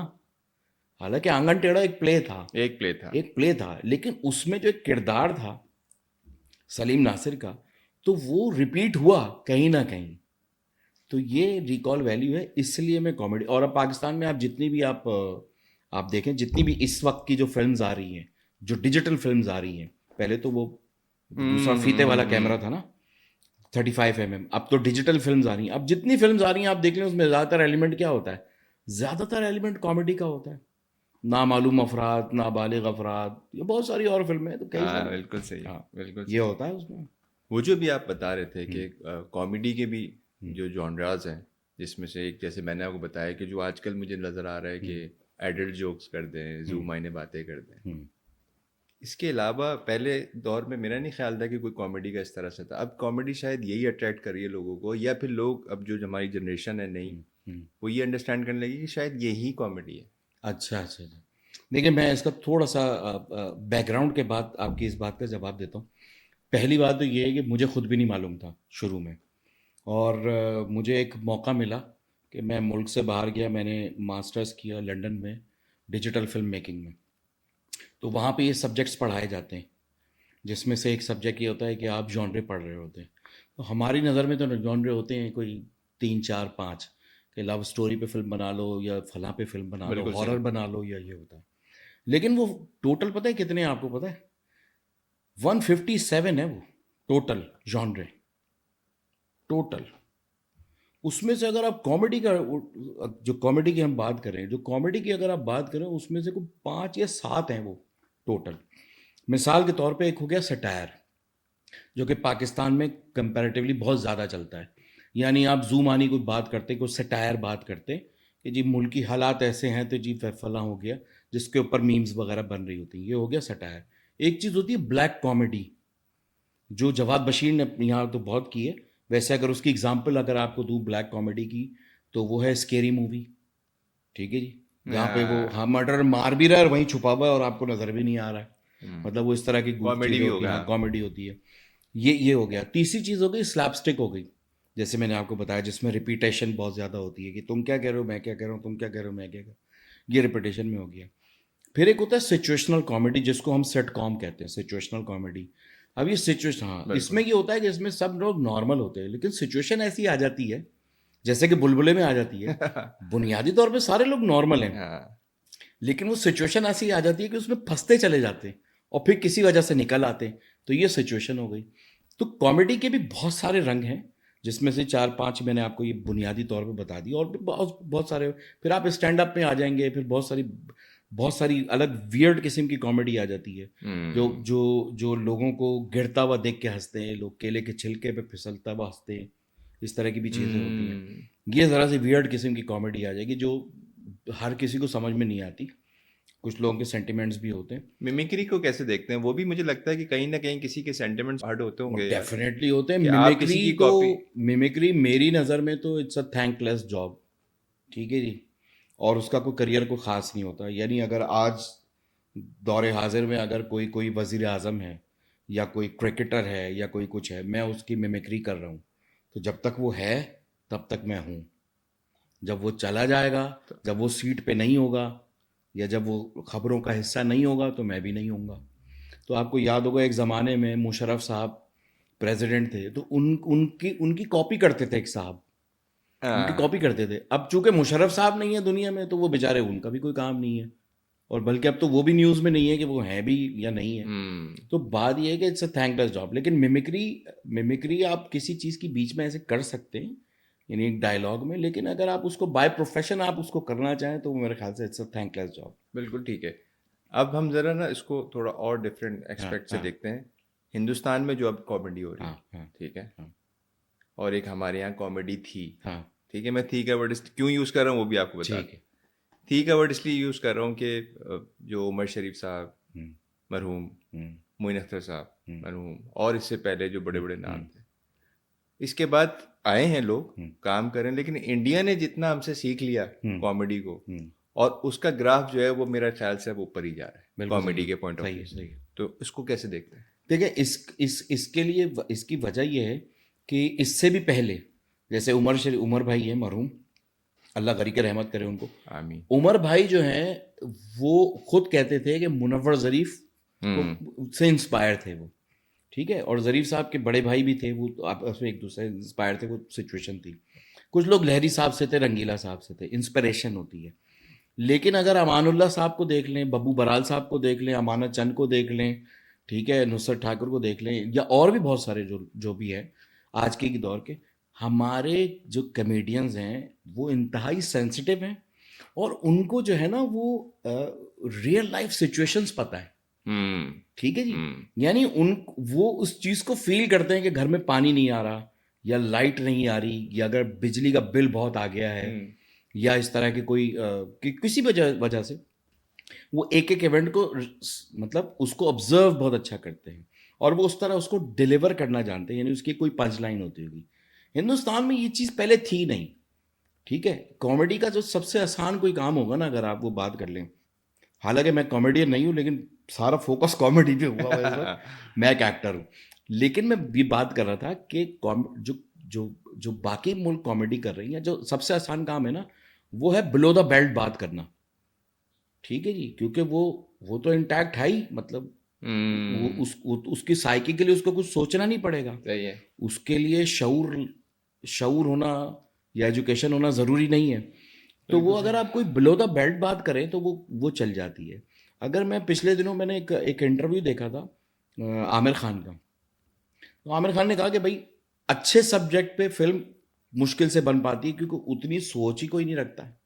हालांकि आंगन टेढ़ा एक प्ले था, एक प्ले था, लेकिन उसमें जो एक किरदार था सलीम नासिर का, तो वो रिपीट हुआ कहीं ना कहीं। तो ये रिकॉल वैल्यू है, इसलिए मैं कॉमेडी। और अब पाकिस्तान में आप जितनी भी आप देखें, जितनी भी इस वक्त की जो फिल्म्स आ रही हैं, जो डिजिटल फिल्म्स आ रही हैं, पहले तो वो दूसरा फीते वाला कैमरा था ना, 35 mm, अब तो डिजिटल फिल्म्स आ रही हैं। अब जितनी फिल्म्स आ रही हैं आप देख लें, उसमें ज़्यादातर एलिमेंट क्या होता है? ज़्यादातर एलिमेंट कॉमेडी का होता है। नामालूम अफराद, नाबालिग अफराद, ये बहुत सारी और फिल्में हैं, तो कई हाँ सारे। बिल्कुल सही, हाँ, बिल्कुल ये सही। होता है उसमें। वो जो भी आप बता रहे थे कि हम्म, कॉमेडी के भी हम्म, जो जॉनराज हैं, जिसमें से एक जैसे मैंने आपको बताया कि जो आजकल मुझे नज़र आ रहा है कि हम्म, एडल्ट जोक्स कर दें, हम्म, जूम आईने बातें कर दें। हम्म। इसके अलावा पहले दौर में मेरा नहीं ख्याल था कि कोई कॉमेडी का इस तरह से था। अब कॉमेडी शायद यही अट्रैक्ट कर रही है लोगों को, या फिर लोग अब जो हमारी जनरेशन है नई, हम्म, हम्म। वो ये अंडरस्टैंड करने लगी कि शायद यही कॉमेडी है। अच्छा, अच्छा, अच्छा। देखिए, मैं इसका थोड़ा सा बैकग्राउंड के बाद आपकी इस बात का जवाब देता हूँ। पहली बात तो ये है कि मुझे खुद भी नहीं मालूम था शुरू में, और मुझे एक मौका मिला कि मैं मुल्क से बाहर गया, मैंने मास्टर्स किया लंदन में डिजिटल फिल्म मेकिंग में। तो वहाँ पे ये सब्जेक्ट्स पढ़ाए जाते हैं, जिसमें से एक सब्जेक्ट ये होता है कि आप जॉनरे पढ़ रहे होते हैं। तो हमारी नज़र में तो जॉनरे होते हैं कोई 3 4 5, कि लव स्टोरी पे फिल्म बना लो, या फलां पे फिल्म बना लो, बिल्कुल हॉरर सही। बना लो, या ये होता है। लेकिन वो टोटल पता है कितने हैं आपको पता है? 157 है वो टोटल जॉनरे, टोटल। उसमें से अगर आप कॉमेडी का, जो कॉमेडी की हम बात करें, जो कॉमेडी की अगर आप बात करें, उसमें से कोई 5 या 7 हैं वो टोटल। मिसाल के तौर पे एक हो गया सटायर, जो कि पाकिस्तान में कंपैरेटिवली बहुत ज़्यादा चलता है। यानी आप जूम आनी कोई बात करते, कोई सटायर बात करते कि जी मुल्की हालात ऐसे हैं, तो जी फला हो गया, जिसके ऊपर मीम्स वगैरह बन रही होती हैं, ये हो गया सटायर। एक चीज़ होती है ब्लैक कॉमेडी, जो जवाद बशीर ने यहाँ तो बहुत की है। वैसे अगर उसकी एग्जांपल अगर आपको दूँ ब्लैक कॉमेडी की, तो वो है स्केरी मूवी। ठीक है जी, जहाँ पे वो हाँ मर्डर मार भी रहा है और वहीं छुपा हुआ है और आपको नज़र भी नहीं आ रहा है। मतलब वो इस तरह की कॉमेडी चीज़ें भी होती हैं, होगा। हाँ कॉमेडी होती है। ये हो गया। तीसरी चीज़ हो गई स्लैपस्टिक हो गई, जैसे मैंने आपको बताया, जिसमें रिपीटेशन बहुत ज़्यादा होती है कि तुम क्या कह रहे हो, मैं क्या कह रहा हूँ, तुम क्या कह रहे हो, मैं क्या कह रहा हूँ, ये रिपीटेशन में हो गया। फिर एक होता है सिचुएशनल कॉमेडी, जिसको हम सिटकॉम कहते हैं, सिचुएशनल कॉमेडी। अब ये सिचुएशन, हाँ, इसमें बिल्कुल। ये होता है कि इसमें सब लोग नॉर्मल होते हैं, लेकिन सिचुएशन ऐसी आ जाती है, जैसे कि बुलबुले में आ जाती है। बुनियादी तौर पे सारे लोग नॉर्मल हैं, हाँ। लेकिन वो सिचुएशन ऐसी आ जाती है कि उसमें फंसते चले जाते हैं और फिर किसी वजह से निकल आते हैं। तो ये सिचुएशन हो गई। तो कॉमेडी के भी बहुत सारे रंग हैं, जिसमें से 4 5 मैंने आपको ये बुनियादी तौर पे बता दी, और भी बहुत बहुत सारे। फिर आप स्टैंड अप में आ जाएंगे, फिर बहुत सारी अलग वियर्ड किस्म की कॉमेडी आ जाती है, जो हम्म। जो जो लोगों को गिरता हुआ देख के हंसते हैं, लोग केले के छिलके पे फिसलता हुआ हंसते हैं। इस तरह की भी चीज़ें होती हैं। हम्म। ये ज़रा सी वियर्ड किस्म की कॉमेडी आ जाएगी, जो हर किसी को समझ में नहीं आती। कुछ लोगों के सेंटिमेंट्स भी होते हैं। मिमिक्री को कैसे देखते हैं? वो भी मुझे लगता है कि कहीं ना कहीं किसी के सेंटिमेंट्स हर्ट होते और होंगे यार, डेफिनेटली होते हैं। कि आप मिमिक्री किसी की तो, कॉपी। मिमिक्री मेरी नज़र में तो इट्स अ थैंकलेस जॉब। ठीक है जी। और उसका कोई करियर को ख़ास नहीं होता। यानी अगर आज दौरे हाजिर में अगर कोई कोई वज़ीर आज़म है, या कोई क्रिकेटर है, या कोई कुछ है, मैं उसकी मिमिक्री कर रहा हूँ, तो जब तक वो है तब तक मैं हूँ। जब वो चला जाएगा, जब वो सीट पे नहीं होगा, या जब वो खबरों का हिस्सा नहीं होगा, तो मैं भी नहीं होऊंगा। तो आपको याद होगा एक ज़माने में मुशर्रफ साहब प्रेसिडेंट थे, तो उनकी उनकी कॉपी करते थे एक साहब, उनकी कॉपी हाँ। करते थे। अब चूंकि मुशर्रफ साहब नहीं है दुनिया में, तो वो बेचारे, उनका भी कोई काम नहीं है। और बल्कि अब तो वो भी न्यूज़ में नहीं है कि वो हैं भी या नहीं है। हम्म। तो बात ये है कि इट्स अ थैंकलेस जॉब। लेकिन मिमिक्री, मिमिक्री आप किसी चीज़ की बीच में ऐसे कर सकते हैं, यानी एक डायलॉग में, लेकिन अगर आप उसको बाय प्रोफेशन आप उसको करना चाहें, तो मेरे ख्याल से इट्स अ थैंकलेस जॉब। बिल्कुल ठीक है। अब हम ज़रा ना इसको थोड़ा और डिफरेंट हाँ, एक्सपेक्ट से हाँ, देखते हैं। हिंदुस्तान में जो अब कॉमेडी हो रही हाँ, है, हाँ, ठीक है, हाँ, और एक हमारे यहाँ कॉमेडी थी। हाँ। ठीक है, मैं थी का वर्ड क्यों यूज़ कर रहा हूँ वो भी आपको बता ठीक दूँ। है। थी का वर्ड इसलिए यूज़ कर रहा हूँ कि जो उमर शरीफ साहब हम्म, मरहूम, हम्म, मोइन अख्तर साहब हम्म, मरहूम, और इससे पहले जो बड़े हम्म, बड़े नाम हम्म, थे, इसके बाद आए हैं लोग हम्म, काम करें, लेकिन इंडिया ने जितना हमसे सीख लिया हम्म, कॉमेडी को, हम्म। और उसका ग्राफ जो है वो मेरा ख्याल से अब ऊपर ही जा रहा है बिल्कुल सही कॉमेडी है, के पॉइंट ऑफ सही है, व्यू से। सही है। तो इसको कैसे देखते हैं? देखिए, इसके लिए इसकी वजह ये है कि इससे भी पहले जैसे उमर भाई है मरहूम, अल्लाह गरी के रहमत करे उनको। आमीन। उमर भाई जो हैं वो खुद कहते थे कि मुनव्वर ज़रीफ हम्म। को से इंस्पायर थे वो, ठीक है। और ज़रीफ साहब के बड़े भाई भी थे, वो तो आपस में एक दूसरे से इंस्पायर थे, वो सिचुएशन थी। कुछ लोग लहरी साहब से थे, रंगीला साहब से थे, इंस्पिरेशन होती है। लेकिन अगर अमानुल्लाह साहब को देख लें, बब्बू बराल साहब को देख लें, अमानत चंद को देख लें, ठीक है, नुसरत ठाकुर को देख लें, या और भी बहुत सारे जो जो भी हैं आज के दौर के, हमारे जो कमेडियंस हैं वो इंतहाई सेंसिटिव हैं, और उनको जो है ना वो रियल लाइफ सिचुएशंस पता है, हम्म। ठीक है जी। हम्म। यानी उन वो उस चीज़ को फील करते हैं कि घर में पानी नहीं आ रहा, या लाइट नहीं आ रही, या अगर बिजली का बिल बहुत आ गया है, या इस तरह की कोई किसी वजह वजह से वो एक एक इवेंट को मतलब उसको ऑब्जर्व बहुत अच्छा करते हैं, और वो उस तरह उसको डिलीवर करना जानते हैं, यानी उसकी कोई पंच लाइन होती होगी। हिंदुस्तान में ये चीज़ पहले थी नहीं, ठीक है। कॉमेडी का जो सबसे आसान कोई काम होगा ना, अगर आप वो बात कर लें, हालांकि मैं कॉमेडियन नहीं हूँ, लेकिन सारा फोकस कॉमेडी पे हुआ हुआ है इस वक्त, मैं एक एक्टर हूँ। लेकिन मैं ये बात कर रहा था कि जो जो जो बाकी मुल्क कॉमेडी कर रही हैं, जो सबसे आसान काम है ना, वो है बिलो द बेल्ट बात करना, ठीक है जी। क्योंकि वो तो इंटैक्ट है ही, मतलब वो उसकी साइकी के लिए उसको कुछ सोचना नहीं पड़ेगा, सही है। उसके लिए शऊर होना या एजुकेशन होना ज़रूरी नहीं है। तो वो अगर आप कोई बिलो द बेल्ट बात करें तो वो चल जाती है। अगर मैं पिछले दिनों मैंने एक इंटरव्यू देखा था आमिर खान का, तो आमिर खान ने कहा कि भाई अच्छे सब्जेक्ट पे फिल्म मुश्किल से बन पाती है, क्योंकि उतनी सोच ही कोई नहीं रखता है,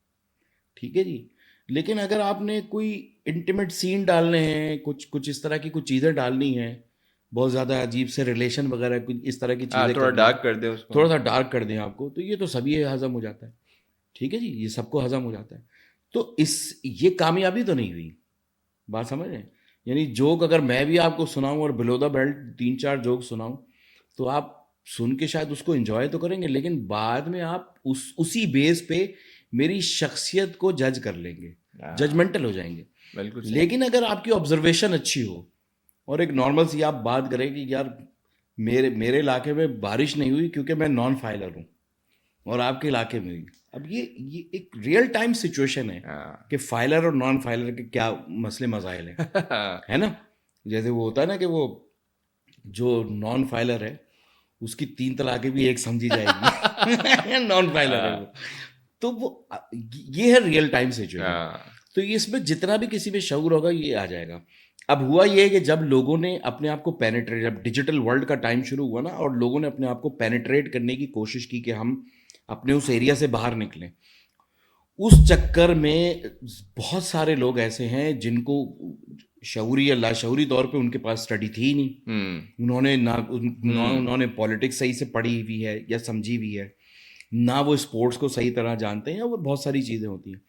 ठीक है जी। लेकिन अगर आपने कोई इंटीमेट सीन डालने हैं, कुछ कुछ इस तरह की कुछ चीज़ें डालनी हैं, बहुत ज़्यादा अजीब से रिलेशन वगैरह कुछ इस तरह की हाँ, चीज़ें थोड़ा करनी डार्क है, कर दे उसको। थोड़ा सा डार्क कर दें आपको, तो ये तो सभी हजम हो जाता है, ठीक है जी, ये सबको हजम हो जाता है। तो ये कामयाबी तो नहीं हुई, बात समझ रहे हैं। यानी जोक अगर मैं भी आपको सुनाऊं और बिलो द बेल्ट 3-4 जोक सुनाऊं, तो आप सुन के शायद उसको एंजॉय तो करेंगे, लेकिन बाद में आप उसी बेस पे मेरी शख्सियत को जज कर लेंगे, हाँ, जजमेंटल हो जाएंगे। बिल्कुल सही। लेकिन अगर आपकी ऑब्जर्वेशन अच्छी हो, और एक नॉर्मल सी आप बात करें कि यार मेरे मेरे इलाके में बारिश नहीं हुई क्योंकि मैं नॉन फाइलर हूँ, और आपके इलाके में हुई। अब ये एक रियल टाइम सिचुएशन है हाँ। कि फाइलर और नॉन फाइलर के क्या मसले मसाइल हैं, है ना। जैसे वो होता है ना कि वो जो नॉन फाइलर है उसकी 3 तलाकें भी एक समझी जाएगी नॉन फाइलर है वो। तो वो ये है रियल टाइम सिचुएशन। हाँ। तो ये इसमें जितना भी किसी में शऊर होगा ये आ जाएगा। अब हुआ ये है कि जब लोगों ने अपने आप को पेनिट्रेट, जब डिजिटल वर्ल्ड का टाइम शुरू हुआ ना, और लोगों ने अपने आप को पेनिट्रेट करने की कोशिश की कि हम अपने उस एरिया से बाहर निकलें, उस चक्कर में बहुत सारे लोग ऐसे हैं जिनको शऊरी या लाशऊरी तौर पे उनके पास स्टडी थी ही नहीं। उन्होंने उन्होंने पॉलिटिक्स सही से पढ़ी हुई है या समझी हुई है, ना वो स्पोर्ट्स को सही तरह जानते हैं, और बहुत सारी चीज़ें होती हैं।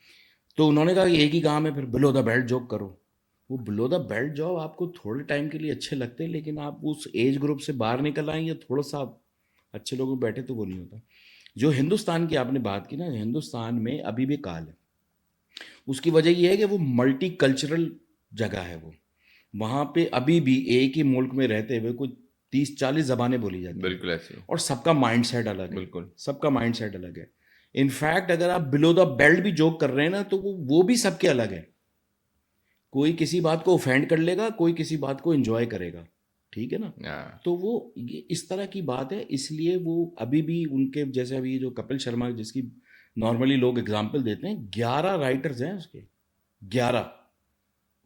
तो उन्होंने कहा कि एक ही काम है, फिर बिलो द बेल्ट जॉब करो। वो बिलो द बेल्ट जॉब आपको थोड़े टाइम के लिए अच्छे लगते हैं, लेकिन आप उस एज ग्रुप से बाहर निकल आए या थोड़ा सा अच्छे लोगों में बैठे तो वो नहीं होता। जो हिंदुस्तान की आपने बात की ना, हिंदुस्तान में अभी भी काल है। उसकी वजह ये है कि वो मल्टी कल्चरल जगह है वो। वहाँ पे अभी भी एक ही मुल्क में रहते हुए कुछ 30-40 ज़बानें बोली जाती हैं, बिल्कुल ऐसे ही। और सबका माइंड सेट अलग है, बिल्कुल। सबका माइंड सेट अलग है। इनफैक्ट अगर आप बिलो द बेल्ट भी जोक कर रहे हैं ना, तो वो भी सबके अलग है। कोई किसी बात को ऑफेंड कर लेगा, कोई किसी बात को एंजॉय करेगा, ठीक है ना। हाँ। तो वो ये इस तरह की बात है, इसलिए वो अभी भी उनके जैसे अभी जो कपिल शर्मा जिसकी नॉर्मली लोग एग्जाम्पल देते हैं, 11 राइटर्स हैं उसके, 11।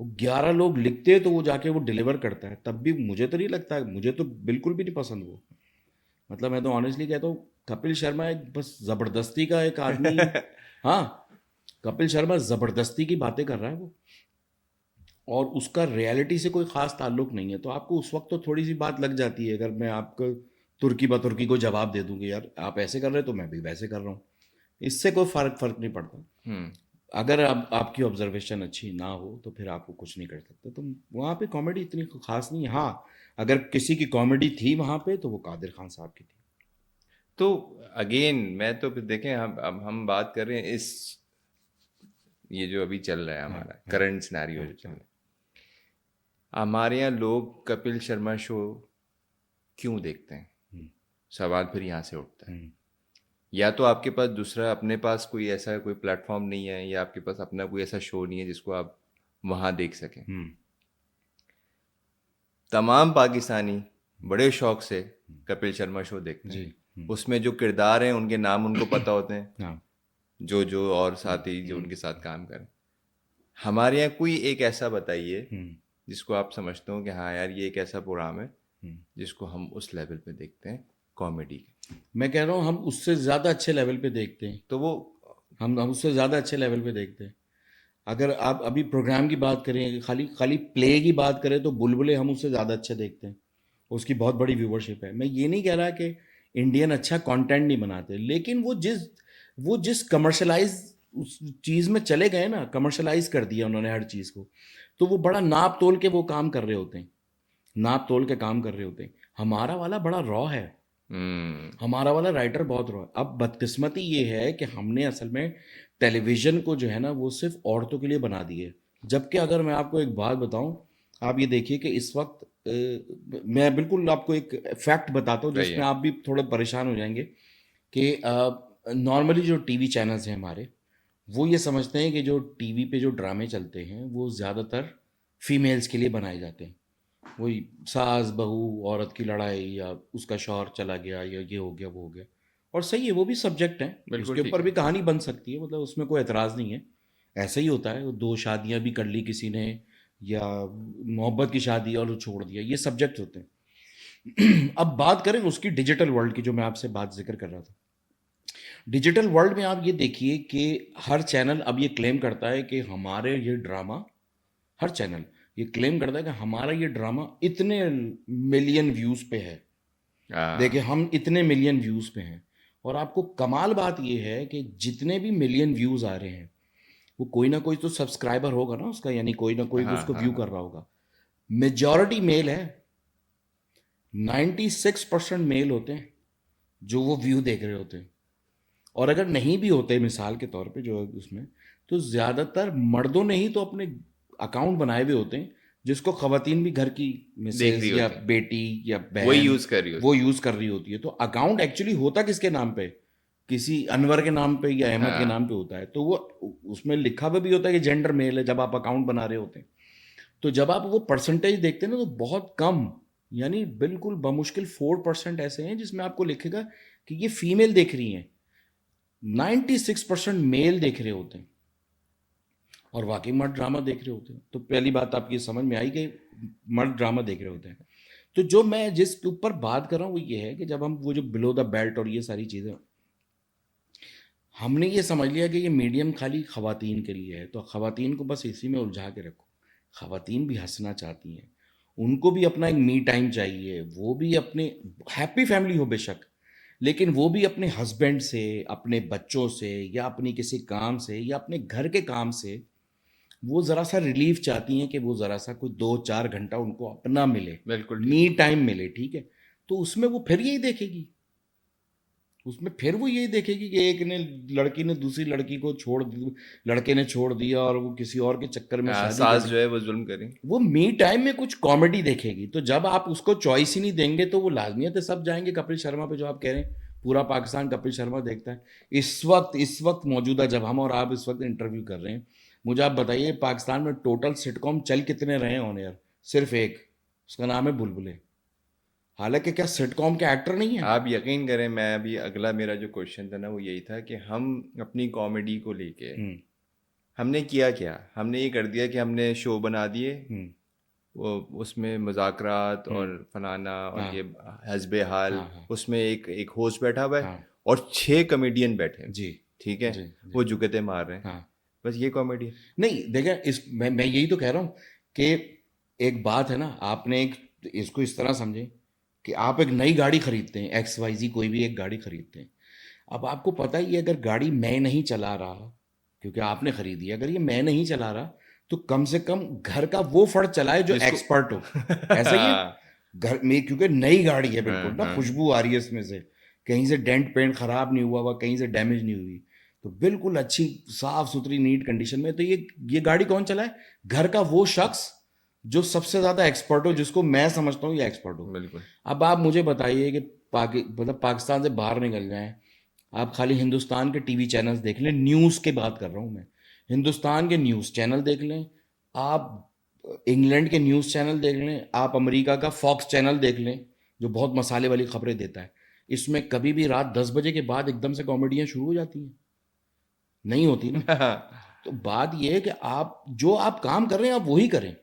वो 11 लोग लिखते हैं तो वो जाके वो डिलीवर करता है, तब भी मुझे तो नहीं लगता, मुझे तो बिल्कुल भी नहीं पसंद वो। मतलब मैं तो ऑनेस्टली कहता हूँ कपिल शर्मा एक बस ज़बरदस्ती का एक आदमी। हाँ, कपिल शर्मा ज़बरदस्ती की बातें कर रहा है वो, और उसका रियलिटी से कोई ख़ास ताल्लुक नहीं है। तो आपको उस वक्त तो थोड़ी सी बात लग जाती है, अगर मैं आपको तुर्की ब तुर्की को जवाब दे दूंगी यार आप ऐसे कर रहे हो तो मैं भी वैसे कर रहा हूँ, इससे कोई फ़र्क नहीं पड़ता। हम्म। अगर आपकी ऑब्जर्वेशन अच्छी ना हो तो फिर आपको कुछ नहीं कर सकते। तो वहाँ पे कॉमेडी इतनी खास नहीं है। हाँ, अगर किसी की कॉमेडी थी वहाँ पे तो वो कादिर खान साहब की थी। तो अगेन मैं तो फिर देखें, हम अब हम बात कर रहे हैं इस, ये जो अभी चल रहा है हाँ हमारा हाँ करंट सिनेरियो हाँ जो चल हाँ। रहा है, हमारे यहाँ लोग कपिल शर्मा शो क्यों देखते हैं? हम्म, सवाल फिर यहाँ से उठता है। हम्म, या तो आपके पास दूसरा, अपने पास कोई ऐसा कोई प्लेटफॉर्म नहीं है, या आपके पास अपना कोई ऐसा शो नहीं है जिसको आप वहाँ देख सकें। तमाम पाकिस्तानी बड़े शौक से कपिल शर्मा शो देखते जी। हैं। उसमें जो किरदार हैं उनके नाम उनको पता होते हैं, हाँ। जो और साथी जो उनके साथ काम करें। हमारे यहाँ कोई एक ऐसा बताइए जिसको आप समझते हो कि हाँ यार ये एक ऐसा प्रोग्राम है जिसको हम उस लेवल पे देखते हैं कॉमेडी के। मैं कह रहा हूँ हम उससे ज़्यादा अच्छे लेवल पे देखते हैं। तो वो हम उससे ज़्यादा अच्छे लेवल पे देखते हैं। अगर आप अभी प्रोग्राम की बात करें, खाली खाली प्ले की बात करें, तो बुलबुले हम उससे ज़्यादा अच्छे देखते हैं। उसकी बहुत बड़ी व्यूवरशिप है। मैं ये नहीं कह रहा कि इंडियन अच्छा कंटेंट नहीं बनाते, लेकिन वो जिस कमर्शलाइज उस चीज़ में चले गए ना, कमर्शलाइज कर दिया उन्होंने हर चीज़ को, तो वो बड़ा नाप तोल के वो काम कर रहे होते हैं, नाप तोल के काम कर रहे होते हैं। हमारा वाला बड़ा रॉ है, हमारा वाला राइटर बहुत रॉ है। अब बदकिस्मती ये है कि हमने असल में टेलीविज़न को जो है ना वो सिर्फ औरतों के लिए बना दिए। जबकि अगर मैं आपको एक बात बताऊं, आप ये देखिए कि इस वक्त मैं बिल्कुल आपको एक फैक्ट बताता हूँ जिसमें आप भी थोड़े परेशान हो जाएंगे कि नॉर्मली जो टीवी चैनल्स हैं हमारे, वो ये समझते हैं कि जो टीवी पे जो ड्रामे चलते हैं वो ज़्यादातर फीमेल्स के लिए बनाए जाते हैं। वही सास बहू औरत की लड़ाई, या उसका शौहर चला गया, या ये हो गया वो हो गया। और सही है, वो भी सब्जेक्ट है, बिल्कुल उसके ठीक ऊपर है। भी कहानी बन सकती है, मतलब उसमें कोई एतराज़ नहीं है। ऐसा ही होता है, वो दो शादियां भी कर ली किसी ने, या मोहब्बत की शादी और वो छोड़ दिया, ये सब्जेक्ट होते हैं। अब बात करें उसकी डिजिटल वर्ल्ड की, जो मैं आपसे बात जिक्र कर रहा था। डिजिटल वर्ल्ड में आप ये देखिए कि हर चैनल अब ये क्लेम करता है कि हमारे ये ड्रामा, हर चैनल ये क्लेम करता है कि हमारा ये ड्रामा इतने मिलियन व्यूज़ पे है। देखिए हम इतने मिलियन व्यूज़ पे हैं, और आपको कमाल बात ये है कि जितने भी मिलियन व्यूज़ आ रहे हैं, वो कोई ना कोई तो सब्सक्राइबर होगा ना उसका, यानी कोई ना कोई तो हाँ उसको हाँ व्यू हाँ। कर रहा होगा। मेजॉरिटी मेल है, 96% मेल होते हैं जो वो व्यू देख रहे होते हैं। और अगर नहीं भी होते, मिसाल के तौर पे जो है उसमें, तो ज़्यादातर मर्दों ने ही तो अपने अकाउंट बनाए हुए होते हैं, जिसको खवातीन भी घर की देख रही मिसेज या होती हैं, बेटी या वही बहन यूज कर रही वो होती यूज़ कर रही होती है। तो अकाउंट एक्चुअली होता किसके नाम पे? किसी अनवर के नाम पे या है। अहमद के नाम हाँ पे होता है। तो वो उसमें लिखा हुआ भी होता है कि जेंडर मेल है, जब आप अकाउंट बना रहे होते हैं। तो जब आप वो परसेंटेज देखते हैं ना, तो बहुत कम, यानी बिल्कुल बमुश्किल 4% ऐसे हैं जिसमें आपको लिखेगा कि ये फीमेल देख रही हैं। 96% मेल देख रहे होते हैं, और वाकई मर्द ड्रामा देख रहे होते हैं। तो पहली बात आपकी समझ में आई कि मर्द ड्रामा देख रहे होते हैं। तो जो मैं जिसके ऊपर बात कर रहा हूँ वो ये है कि जब हम वो जो बिलो द बेल्ट और ये सारी चीज़ें, हमने ये समझ लिया कि ये मीडियम खाली खवातीन के लिए है, तो खवातीन को बस इसी में उलझा के रखो। खवातीन भी हंसना चाहती हैं, उनको भी अपना एक मी टाइम चाहिए, वो भी अपने हैप्पी फैमिली हो बेशक, लेकिन वो भी अपने हस्बैंड से, अपने बच्चों से, या अपनी किसी काम से, या अपने घर के काम से वो ज़रा सा रिलीफ चाहती हैं कि वो ज़रा सा कोई 2-4 घंटा उनको अपना मिले, बिल्कुल ठीक मी है। टाइम मिले, ठीक है। तो उसमें वो फिर यही देखेगी, उसमें फिर वो यही देखेगी कि एक ने लड़की ने दूसरी लड़की को छोड़ दी, लड़के ने छोड़ दिया और वो किसी और के चक्कर में शादी कर सास ली। जो है वो जुल्म करी। वो मी टाइम में कुछ कॉमेडी देखेगी। तो जब आप उसको चॉइस ही नहीं देंगे, तो वो लाजमियत है सब जाएंगे कपिल शर्मा पे, जो आप कह रहे हैं पूरा पाकिस्तान कपिल शर्मा देखता है। इस वक्त मौजूदा जब हम और आप इस वक्त इंटरव्यू कर रहे हैं, मुझे आप बताइए पाकिस्तान में टोटल सिटकॉम चल कितने रहे हैं ऑन एयर? सिर्फ एक, उसका नाम है बुलबुले। हालांकि क्या सिटकॉम के एक्टर नहीं है? आप यकीन करें, मैं अभी अगला मेरा जो क्वेश्चन था ना वो यही था कि हम अपनी कॉमेडी को लेके हम्म। हमने किया क्या। हमने ये कर दिया कि हमने शो बना दिए, हम्म। वो उसमें मुज़ाकरात और हम्म। फलाना और हाँ ये हस्बे हाल, हाँ हाँ उसमें एक एक होस्ट बैठा हुआ है हाँ। और 6 कॉमेडियन बैठे हैं। जी ठीक है, जी जी। वो जुगते मार रहे हैं। हाँ। बस ये कॉमेडी है। नहीं देखें, मैं यही तो कह रहा हूँ कि एक बात है ना, आपने एक इसको इस तरह समझें कि आप एक नई गाड़ी खरीदते हैं, XYZ कोई भी एक गाड़ी खरीदते हैं। अब आपको पता ही है, अगर गाड़ी मैं नहीं चला रहा, क्योंकि आपने खरीदी है, अगर ये मैं नहीं चला रहा, तो कम से कम घर का वो फर्द चलाए जो जिसको एक्सपर्ट हो। ऐसा ही है, हाँ घर में क्योंकि नई गाड़ी है, हाँ बिल्कुल ना हाँ। खुशबू आ रही है इसमें से, कहीं से डेंट पेंट खराब नहीं हुआ हुआ, कहीं से डैमेज नहीं हुई, तो बिल्कुल अच्छी साफ सुथरी नीट कंडीशन में। तो ये गाड़ी कौन चलाए? घर का वो शख्स जो सबसे ज्यादा एक्सपर्ट हो, जिसको मैं समझता हूँ ये एक्सपर्ट हो। बिल्कुल। अब आप मुझे बताइए कि मतलब पाकिस्तान से बाहर निकल जाएं, आप खाली हिंदुस्तान के टीवी चैनल्स देख लें, न्यूज़ की बात कर रहा हूँ मैं, हिंदुस्तान के न्यूज़ चैनल देख लें, आप इंग्लैंड के न्यूज़ चैनल देख लें, आप अमेरिका का फॉक्स चैनल देख लें जो बहुत मसाले वाली खबरें देता है, इसमें कभी भी रात 10 बजे के बाद एकदम से कॉमेडियाँ शुरू हो जाती हैं? नहीं होती ना। तो बात यह है कि आप काम कर रहे हैं आप वही करें।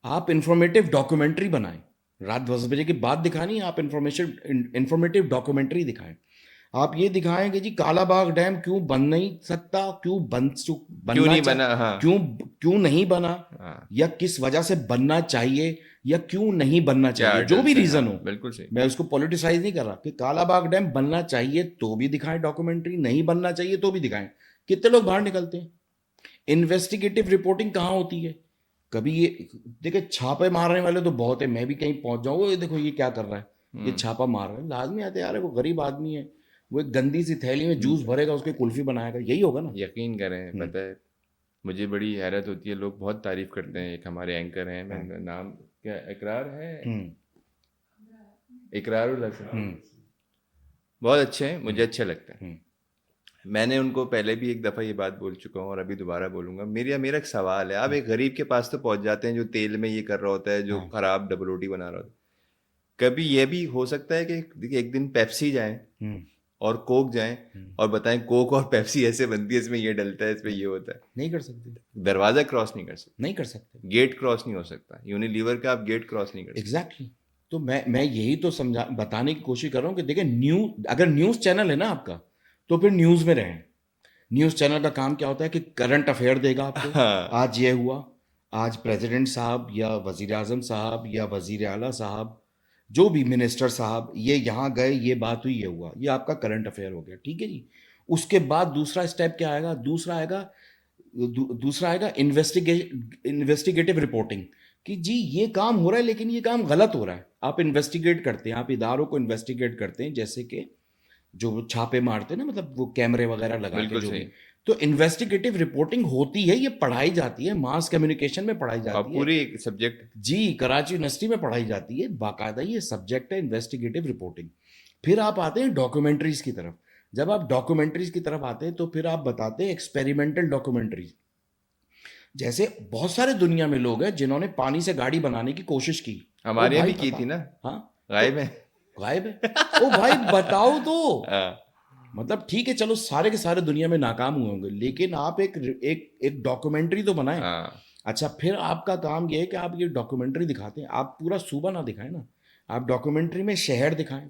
आप इंफॉर्मेटिव डॉक्यूमेंट्री बनाएं, रात 10 बजे के बाद दिखानी है, आप इंफॉर्मेटिव डॉक्यूमेंट्री दिखाएं। आप ये दिखाएं कि जी कालाबाग डैम क्यों बन नहीं सकता, क्यों क्यों बनना नहीं बना, हाँ क्यों क्यों नहीं बना, हाँ, या किस वजह से बनना चाहिए या क्यों नहीं बनना क्या चाहिए, जो भी hurdles है, रीजन हाँ हो। बिल्कुल सही। मैं उसको पॉलिटिसाइज नहीं कर रहा कि कालाबाग डैम बनना चाहिए तो भी दिखाएं डॉक्यूमेंट्री, नहीं बनना चाहिए तो भी दिखाएं। कितने लोग बाहर निकलते हैं? इन्वेस्टिगेटिव रिपोर्टिंग कहाँ होती है? कभी ये देखिए, छापे मारने वाले तो बहुत है, मैं भी कहीं पहुंच जाऊँ, ये देखो ये क्या कर रहा है, ये छापा मार रहा है, लाजमी आते यार, वो गरीब आदमी है, वो एक गंदी सी थैली में जूस भरेगा, उसकी कुल्फी बनाएगा, यही होगा ना। यकीन करें, पता है मुझे बड़ी हैरत होती है, लोग बहुत तारीफ करते हैं। एक हमारे एंकर हैं, मैं नाम क्या, इकरार है, इकरार उल हसन, बहुत अच्छे हैं, मुझे अच्छे लगते हैं। मैंने उनको पहले भी एक दफ़ा ये बात बोल चुका हूँ और अभी दोबारा बोलूँगा। मेरा एक सवाल है, आप एक गरीब के पास तो पहुँच जाते हैं जो तेल में ये कर रहा होता है, जो ख़राब डबल रोटी बना रहा होता है। कभी ये भी हो सकता है कि देखिए एक दिन पेप्सी जाएं और कोक जाएं और बताएं कोक और पेप्सी ऐसे बनती है, इसमें ये डलता है, इसमें ये होता है। नहीं कर सकते, दरवाज़ा क्रॉस नहीं कर सकते, नहीं कर सकते, गेट क्रॉस नहीं हो सकता, यूनिलीवर का आप गेट क्रॉस नहीं कर सकते। एग्जैक्टली। तो मैं यही तो बताने की कोशिश कर रहा हूँ कि देखिए, अगर न्यूज़ चैनल है ना आपका, तो फिर न्यूज़ में रहें। न्यूज़ चैनल का काम क्या होता है कि करंट अफेयर देगा आपको, हाँ। आज ये हुआ, आज प्रेसिडेंट साहब या वजीर आजम साहब या वजीर आला साहब, जो भी मिनिस्टर साहब ये यहाँ गए, ये बात हुई, ये हुआ, ये आपका करंट अफेयर हो गया, ठीक है जी। उसके बाद दूसरा स्टेप क्या आएगा? दूसरा आएगा इन्वेस्टिगेटिव रिपोर्टिंग, कि जी ये काम हो रहा है लेकिन ये काम गलत हो रहा है। आप इन्वेस्टिगेट करते हैं, आप इदारों को इन्वेस्टिगेट करते हैं, जैसे कि जो छापे मारते हैं ना, मतलब वो कैमरे वगैरह लगा के, बिल्कुल जो सही। भी। तो इन्वेस्टिगेटिव रिपोर्टिंग होती है, ये पढ़ाई जाती है, मास कम्युनिकेशन में पढ़ाई और जाती है, पूरी सब्जेक्ट जी कराची यूनिवर्सिटी में पढ़ाई जाती है, बाकायदा ये सब्जेक्ट है इन्वेस्टिगेटिव रिपोर्टिंग। फिर आप आते हैं डॉक्यूमेंट्रीज की तरफ। जब आप डॉक्यूमेंट्रीज की तरफ आते हैं तो फिर आप बताते हैं एक्सपेरिमेंटल डॉक्यूमेंट्रीज। जैसे बहुत सारे दुनिया में लोग हैं जिन्होंने पानी से गाड़ी बनाने की कोशिश की, हमारे यहाँ भाई भी की बता, थी ना, हाँ गायब है। गायब है, ओ भाई बताओ तो। हाँ, मतलब ठीक है, चलो सारे के सारे दुनिया में नाकाम हुए होंगे, लेकिन आप एक एक एक डॉक्यूमेंट्री तो बनाएं। हाँ, अच्छा, फिर आपका काम ये है कि आप ये डॉक्यूमेंट्री दिखाते हैं, आप पूरा सूबा ना दिखाएं ना, आप डॉक्यूमेंट्री में शहर दिखाएं,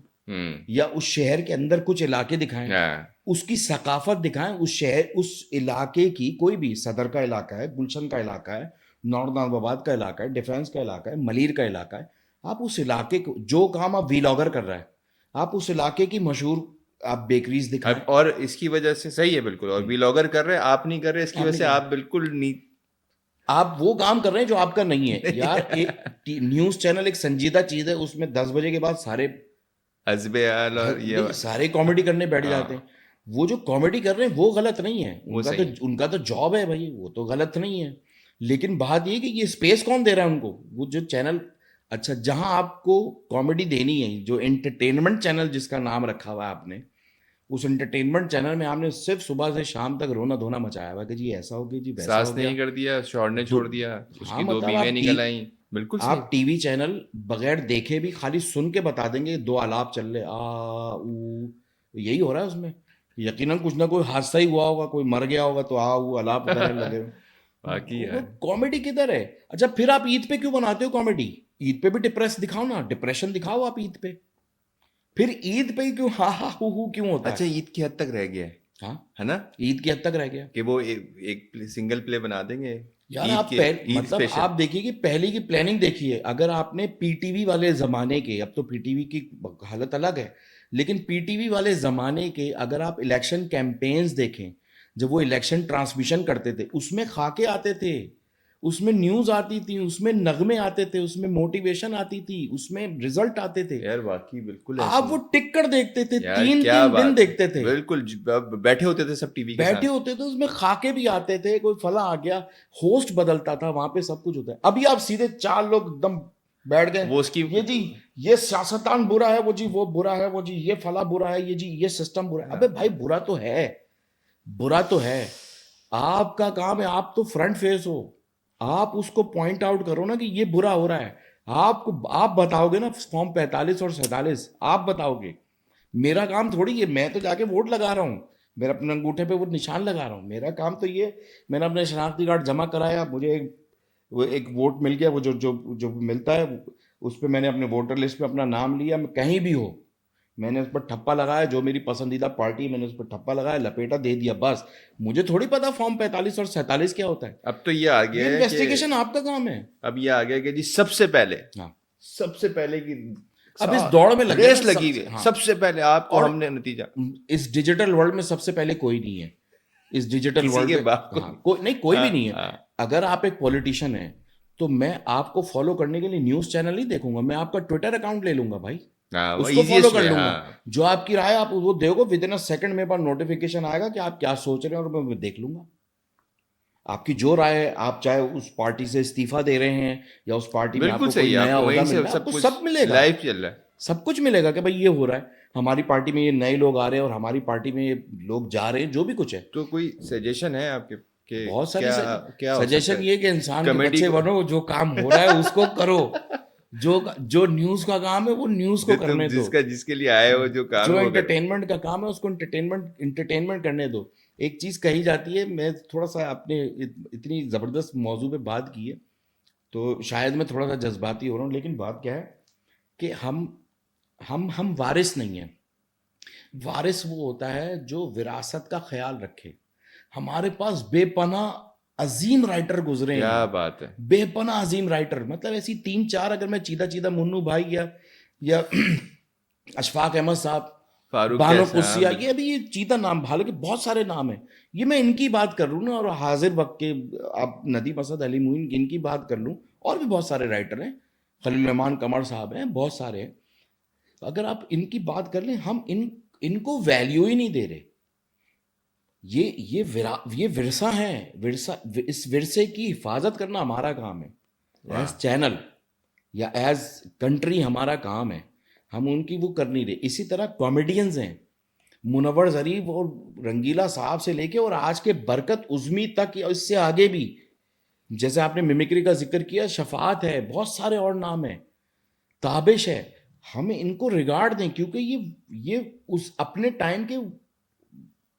या उस शहर के अंदर कुछ इलाके दिखाएं, हाँ, उसकी सकाफत दिखाएं, उस शहर, उस इलाके की, कोई भी सदर का इलाका है, गुलशन का इलाका है, नॉर्थ नाबाद का इलाका है, डिफेंस का इलाका है, मलीर का इलाका है, आप उस इलाके को, जो काम आप वीलॉगर कर रहे हैं, आप उस इलाके की मशहूर आप बेकरीज दिखाएं। अब और इसकी वजह से सही है बिल्कुल, और व्लॉगर कर रहे हैं, आप नहीं कर रहे, इसकी आप वजह नहीं से कर आप बिल्कुल नहीं। आप वो काम कर रहे हैं जो आपका नहीं है यार। एक न्यूज़ चैनल एक संजीदा चीज़ है, उसमें 10 बजे के बाद सारे हसबेहाल और ये देखिए सारे कॉमेडी करने बैठ जाते हैं। वो जो कॉमेडी कर रहे हैं वो गलत नहीं है, वो सही है। उनका तो जॉब है भाई, वो तो गलत नहीं है। लेकिन बात ये कि ये स्पेस कौन दे रहा है उनको, वो जो चैनल। अच्छा, जहां आपको कॉमेडी देनी है, जो एंटरटेनमेंट चैनल जिसका नाम रखा हुआ है आपने, उस एंटरटेनमेंट चैनल में आपने सिर्फ सुबह से शाम तक रोना धोना मचाया हुआ कि जी ऐसा हो गया, जी वैसा सास हो ने गया। ही कर दिया, शौहर ने दो छोड़ दिया, हाँ, उसकी 2 मतलब बीवियां निकल आई। बिल्कुल सही। आप टीवी चैनल बगैर देखे भी खाली सुन के बता देंगे, 2 आलाप चल रहे, आ ऊ, यही हो रहा है उसमें। यकीनन कुछ ना कोई हादसा ही हुआ होगा, कोई मर गया होगा तो आ ऊ आलाप वगैरह लगे हुए। बाकी वो यार, कॉमेडी किधर है? अच्छा, फिर आप ईद पे क्यों बनाते हो कॉमेडी? ईद पे भी डिप्रेस दिखाओ ना, डिप्रेशन दिखाओ आप ईद पे। फिर ईद पे क्यों हा हा हु क्यों होता अच्छा है? ईद की हद तक रह गया हाँ, है ना, ईद की हद तक रह गया कि वो एक सिंगल प्ले बना देंगे यार। ईद आप के, ईद मतलब स्पेशल। आप देखिए कि पहले की प्लानिंग देखिए, अगर आपने पीटीवी वाले जमाने के, अब तो पीटीवी की हालत अलग है, लेकिन पीटीवी वाले जमाने के अगर आप इलेक्शन कैंपेन्स देखें, जब वो इलेक्शन ट्रांसमिशन करते थे, उसमें खाके आते थे, उसमें न्यूज आती थी, उसमें नगमे आते थे, उसमें मोटिवेशन आती थी, उसमें रिजल्ट आते थे। यार वाकई बिल्कुल आप ऐसे वो ही। टिक कर देखते थे, यार तीन क्या तीन दिन बात है, देखते थे, बिल्कुल बैठे होते थे सब टीवी के बैठे साथ। होते थे, उसमें खाके भी आते थे, कोई फला आ गया, होस्ट बदलता था, वहां पे सब कुछ होता है। अभी आप सीधे 4 लोग एकदम बैठ गए वो उसकी ये जी, ये सियासतदान बुरा है, वो जी वो बुरा है, वो जी ये फला बुरा है, ये जी ये सिस्टम बुरा है। अबे भाई बुरा तो है, बुरा तो है। आपका काम है, आप तो फ्रंट फेस हो, आप उसको पॉइंट आउट करो ना कि ये बुरा हो रहा है। आप बताओगे ना फॉर्म 45 और 47, आप बताओगे। मेरा काम थोड़ी है, मैं तो जाके वोट लगा रहा हूँ, मेरा अपने अंगूठे पे वो निशान लगा रहा हूँ। मेरा काम तो ये, मैंने अपने शनाख्ती कार्ड जमा कराया, मुझे वो एक वोट मिल गया, वो जो जो जो मिलता है उस पर मैंने अपने वोटर लिस्ट में अपना नाम लिया। मैं कहीं भी हो, मैंने उस पर ठप्पा लगाया, जो मेरी पसंदीदा पार्टी है मैंने उस पर ठप्पा लगाया, लपेटा, दे दिया, बस। मुझे थोड़ी पता फॉर्म 45 और 47 क्या होता है। अब तो ये आ गया ये है इन्वेस्टिगेशन आपका काम है। अब ये आ गया कि जी सबसे पहले, हाँ, सबसे पहले की अब इस दौड़ में लगे रेस ना लगी हुई है, हाँ, सबसे पहले आपको और हमने नतीजा, इस डिजिटल वर्ल्ड में सबसे पहले कोई नहीं है। इस डिजिटल किसी वर्ल्ड के में बाप को हाँ, नहीं, कोई भी नहीं है। हाँ, अगर आप एक पॉलिटिशियन है तो मैं आपको फॉलो करने के लिए न्यूज़ चैनल नहीं देखूंगा, मैं आपका ट्विटर अकाउंट ले लूंगा भाई, हाँ, वो उसको फॉलो इजीएस्ट कर वे, लूंगा। हाँ। जो आपकी राय आप वो देखो, विद इन अ सेकंड मेरे पास नोटिफिकेशन आएगा कि आप क्या सोच रहे हैं, और मैं देख लूंगा आपकी जो राय है। आप चाहे उस पार्टी से इस्तीफा दे रहे हैं या उस पार्टी में बिल्कुल आपको सही कोई है, नया आपको ओहदा वहीं मिल से रहा है, सब आपको कुछ सब मिलेगा, लाइव चल रहा है। सब कुछ मिलेगा कि भाई ये हो रहा है, हमारी पार्टी में ये नए लोग आ रहे हैं और हमारी पार्टी में ये लोग जा रहे हैं, जो भी कुछ है। तो कोई सजेशन है आपके कि बहुत सारी क्या क्या हो सकता सजेशन है ये कि इंसान के कमेडी बच्चे को बनो, जो काम हो रहा है उसको करो। जो जो न्यूज़ का काम है वो न्यूज़ को जो तुम करने दो, जिसका जिसके लिए आए हो जो काम जो है वो करो। एंटरटेनमेंट का काम है उसको एंटरटेनमेंट करने दो। एक चीज़ कही जाती है, मैं थोड़ा सा आपने इतनी ज़बरदस्त मौजू पे बात की है तो शायद मैं थोड़ा सा जज्बाती हो रहा हूँ, लेकिन बात क्या है कि हम वारिस नहीं हैं। वारिस वो होता है जो विरासत का ख्याल रखे। हमारे पास बेपनाह अजीम राइटर गुजरे क्या हैं, बात है, बेपनाह अजीम राइटर, मतलब ऐसी 3-4, अगर मैं चीदा चीदा मुन्नू भाई या अशफाक अहमद साहब, फारूक बानो कैसा, हाँ, कुसिया, ये अभी ये चीता नाम, हालांकि बहुत सारे नाम हैं, ये मैं इनकी बात कर लूँ ना, और हाजिर वक्त के आप नदीम असद अली मोइन इनकी बात कर लूँ, और भी बहुत सारे राइटर हैं, खलील रहमान कमर साहब हैं, बहुत सारे हैं। अगर आप इनकी बात कर लें, हम इनको वैल्यू ही नहीं दे रहे। ये विरसा है, इस विरसे की हिफाजत करना हमारा काम है, वाह, एज चैनल या एज कंट्री हमारा काम है। हम उनकी वो कर नहीं रहे। इसी तरह कॉमेडियंस हैं, मुनव्वर ज़रीफ और रंगीला साहब से लेके और आज के बरकत उज़मी तक, या इससे आगे भी, जैसे आपने मिमिक्री का जिक्र किया, शफात है, बहुत सारे और नाम हैं, ताबिश है। हमें इनको रिगार्ड दें, क्योंकि ये उस अपने टाइम के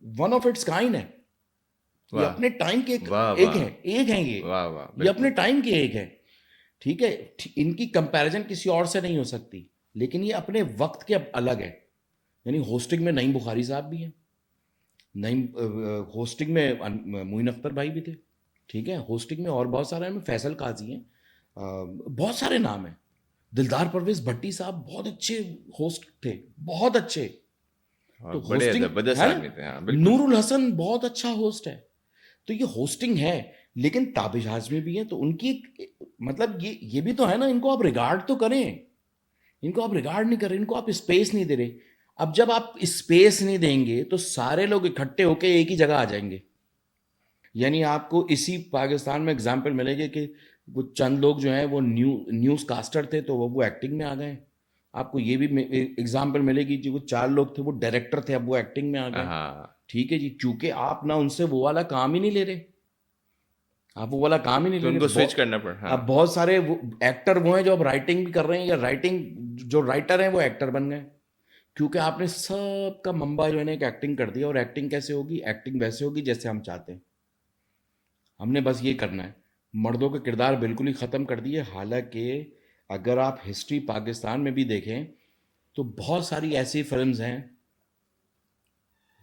वन ऑफ इट्स काइंड है। ये वाह, अपने टाइम के वाह, एक वाह, है, एक है ये वाह, वाह, ये अपने बिल्कुल। टाइम के एक है। ठीक है, इनकी कंपैरिजन किसी और से नहीं हो सकती, लेकिन ये अपने वक्त के अलग है। यानी होस्टिंग में नईम बुखारी साहब भी हैं, नईम होस्टिंग में मोइन अख्तर भाई भी थे, ठीक है, होस्टिंग में और बहुत सारे हैं, फैसल काजी हैं, बहुत सारे नाम हैं। दिलदार परवेज भट्टी साहब बहुत अच्छे होस्ट थे, बहुत अच्छे। और तो बड़े होस्टिंग जबरदस्त है आदमी ना, थे, हाँ, बिल्कुल। नूरुल हसन बहुत अच्छा होस्ट है। तो ये होस्टिंग है, लेकिन ताबिश आजमी भी है, तो उनकी मतलब ये भी तो है ना, इनको आप रिगार्ड तो करें। इनको आप रिगार्ड नहीं कर रहे, इनको आप स्पेस नहीं दे रहे। अब जब आप स्पेस नहीं देंगे तो सारे लोग इकट्ठे होकर एक ही जगह आ जाएंगे। यानी आपको इसी पाकिस्तान में एग्जाम्पल मिलेगी कि वो चंद लोग जो हैं वो न्यूज़ कास्टर थे तो वो एक्टिंग में आ गए। आपको ये भी एग्जाम्पल मिलेगी जो वो 4 लोग थे वो डायरेक्टर थे, अब वो एक्टिंग में आ गए। हाँ, ठीक है जी, चूंकि आप ना उनसे वो वाला काम ही नहीं ले रहे, आप वो वाला काम ही नहीं तो ले रहे। उनको स्विच करना पड़ा, हाँ। अब बहुत सारे वो एक्टर वो हैं जो अब राइटिंग भी कर रहे हैं, या राइटिंग जो राइटर हैं वो एक्टर बन गए, क्योंकि आपने सबका मंबा जो है ना एक एक्टिंग कर दिया। और एक्टिंग कैसे होगी? एक्टिंग वैसे होगी जैसे हम चाहते हैं। हमने बस ये करना है, मर्दों के किरदार बिल्कुल ही ख़त्म कर दिए। हालांकि अगर आप हिस्ट्री पाकिस्तान में भी देखें तो बहुत सारी ऐसी फिल्म्स हैं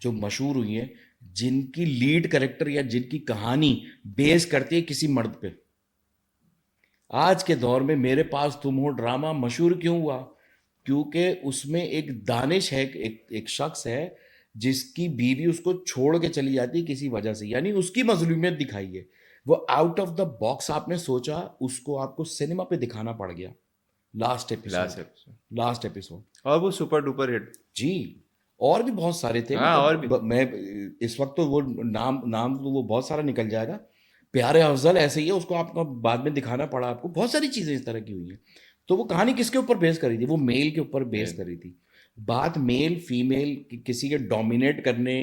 जो मशहूर हुई हैं जिनकी लीड कैरेक्टर या जिनकी कहानी बेस करती है किसी मर्द पे। आज के दौर में मेरे पास तुम हो ड्रामा मशहूर क्यों हुआ? क्योंकि उसमें एक दानिश है, एक शख्स है जिसकी बीवी उसको छोड़ के चली जाती है किसी वजह से, यानी उसकी मजलूमियत दिखाई है। वो आउट ऑफ द बॉक्स आपने सोचा, उसको आपको सिनेमा पे दिखाना पड़ गया। Last last episode, episode, last episode और वो सुपर डुपर हिट। जी। और भी बहुत सारे थे, हाँ, और भी। मैं इस वक्त तो वो नाम नाम तो वो बहुत सारा निकल जाएगा। प्यारे अफजल ऐसे ही है, उसको आपको बाद में दिखाना पड़ा, आपको बहुत सारी चीज़ें इस तरह की हुई हैं। तो वो कहानी किसके ऊपर बेस करी थी? वो मेल के ऊपर बेस मेल। करी थी। बात मेल फीमेल किसी के डोमिनेट करने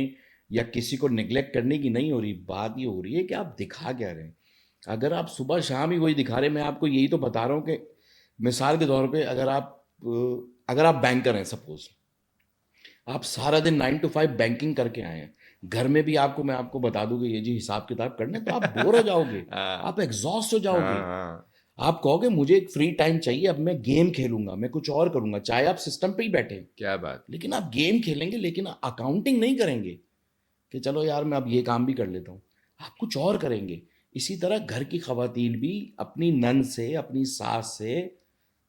या किसी को निग्लेक्ट करने की नहीं हो रही, बात ये हो रही है कि आप दिखा क्या रहे हैं। अगर आप सुबह शाम ही वही दिखा रहे हैं, मैं आपको यही तो बता रहा हूँ कि मिसाल के तौर पे अगर आप बैंकर हैं सपोज, आप सारा दिन 9 to 5 बैंकिंग करके आए हैं, घर में भी मैं आपको बता दूं कि ये जी हिसाब किताब करना है, तो आप बोर हो जाओगे, हाँ आप एग्जॉस्ट हो हाँ जाओगे। हाँ। आप कहोगे मुझे एक फ्री टाइम चाहिए, अब मैं गेम खेलूंगा, मैं कुछ और करूंगा, चाहे आप सिस्टम पे ही बैठे, क्या बात। लेकिन आप गेम खेलेंगे, लेकिन अकाउंटिंग नहीं करेंगे कि चलो यार मैं अब ये काम भी कर लेता हूँ, आप कुछ और करेंगे। इसी तरह घर की खवातीन भी अपनी नन से, अपनी सास से,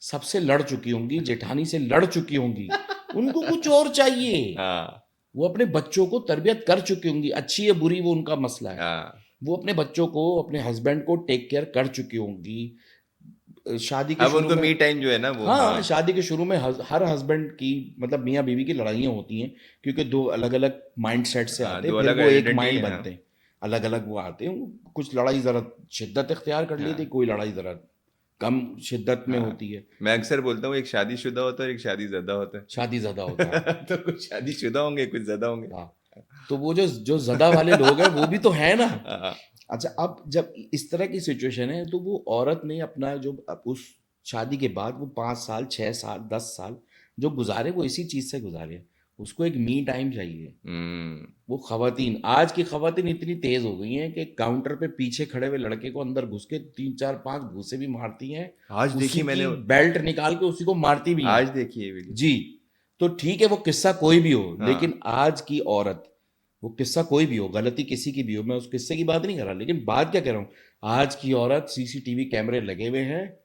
सबसे लड़ चुकी होंगी, जेठानी से लड़ चुकी होंगी, उनको कुछ और चाहिए। हाँ वो अपने बच्चों को तरबियत कर चुकी होंगी, अच्छी या बुरी वो उनका मसला है। हाँ। वो अपने बच्चों को, अपने हस्बैंड को टेक केयर कर चुकी होंगी। शादी के अब शुरू उनको में, मी टाइम जो है ना वो, हाँ, हाँ शादी के शुरू में हर हस्बैंड की, मतलब मियाँ बीवी की लड़ाइयाँ होती हैं, क्योंकि दो अलग अलग माइंड सेट से हाँ, आते हैं, दो फिर अलग वो एक आइडेंटिटी माइंड है, हाँ बनते हैं, अलग अलग वो आते हैं। कुछ लड़ाई ज़रा शिद्दत इख्तियार कर लेती, हाँ कोई लड़ाई ज़रा कम शिद्दत में हाँ। होती है, मैं अक्सर बोलता हूँ एक शादीशुदा होता है और एक शादीज़दा होता शादी ज़्यादा होता है। है। तो कुछ शादीशुदा होंगे, कुछ ज़्यादा होंगे। हाँ, तो वो जो जो ज़दा वाले लोग हैं वो भी तो है ना। हाँ अच्छा, अब जब इस तरह की सिचुएशन है, तो वो औरत ने अपना जो उस शादी के बाद वो 5 साल, 6 साल, 10 साल जो गुजारे, वो इसी चीज़ से गुजारे। उसको एक मी टाइम चाहिए। हम्म। वो खवातीन, आज की खवातीन इतनी तेज हो गई हैं कि काउंटर पे पीछे खड़े हुए लड़के को अंदर घुस के 3 4 5 घूसे भी मारती हैं, आज देखी उसी मैंने, की बेल्ट निकाल के उसी को मारती भी हैं। आज देखी ये वीडियो। जी। तो ठीक है, वो किस्सा कोई भी हो, हाँ लेकिन आज की औरत, वो किस्सा कोई भी हो, गलती किसी की भी हो, मैं उस किस्से की बात नहीं कर रहा, लेकिन बात क्या कह रहा हूँ, आज की औरत, सीसीटीवी कैमरे लगे हुए हैं,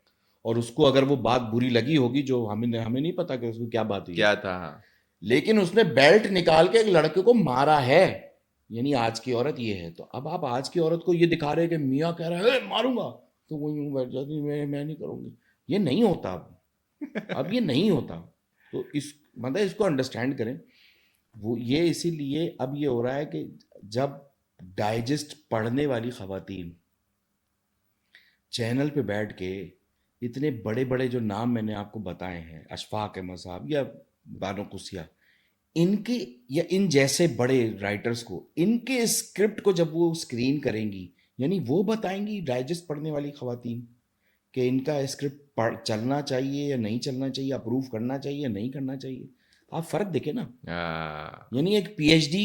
और उसको अगर वो बात बुरी लगी होगी, जो हमें हमें नहीं पता कि उसको क्या बात हुई है, क्या था, हाँ। लेकिन उसने बेल्ट निकाल के एक लड़के को मारा है, यानी आज की औरत ये है। तो अब आप आज की औरत को ये दिखा रहे हैं कि मियाँ कह रहा है, "ए, मारूंगा", तो वो यूं बैठ जाती है, मैं नहीं करूंगी। ये नहीं होता अब ये नहीं होता। तो मतलब इसको अंडरस्टैंड करें। वो ये इसीलिए अब ये हो रहा है कि जब डाइजेस्ट पढ़ने वाली खवातीन चैनल पे बैठ के इतने बड़े बड़े जो नाम मैंने आपको बताए हैं, अशफाक अहमद साहब या बानो कुसिया, इनके या इन जैसे बड़े राइटर्स को, इनके स्क्रिप्ट को जब वो स्क्रीन करेंगी, यानी वो बताएंगी डाइजेस्ट पढ़ने वाली खवातीन कि इनका स्क्रिप्ट पढ़ चलना चाहिए या नहीं चलना चाहिए, अप्रूव करना चाहिए या नहीं करना चाहिए। आप फर्क देखें ना। हाँ यानी एक पीएचडी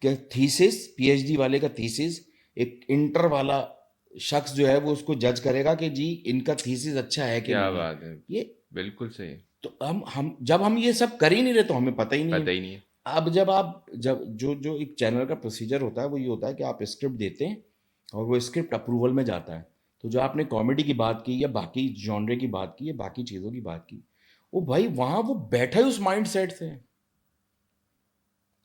के थीसिस, पीएचडी वाले का थीसिस, एक इंटर वाला शख्स जो है वो उसको जज करेगा कि जी इनका थीसिस अच्छा है कि क्या नहीं है। बात है। ये, बिल्कुल सही। तो हम जब हम ये सब कर ही नहीं रहे तो हमें पता ही नहीं पता है। ही नहीं है। अब जब जो जो एक चैनल का प्रोसीजर होता है वो ये होता है कि आप स्क्रिप्ट देते हैं और वो स्क्रिप्ट अप्रूवल में जाता है। तो जो आपने कॉमेडी की बात की या बाकी जॉनरे की बात की या बाकी चीज़ों की बात की, वो भाई वहाँ वो बैठा ही उस माइंड सेट से है।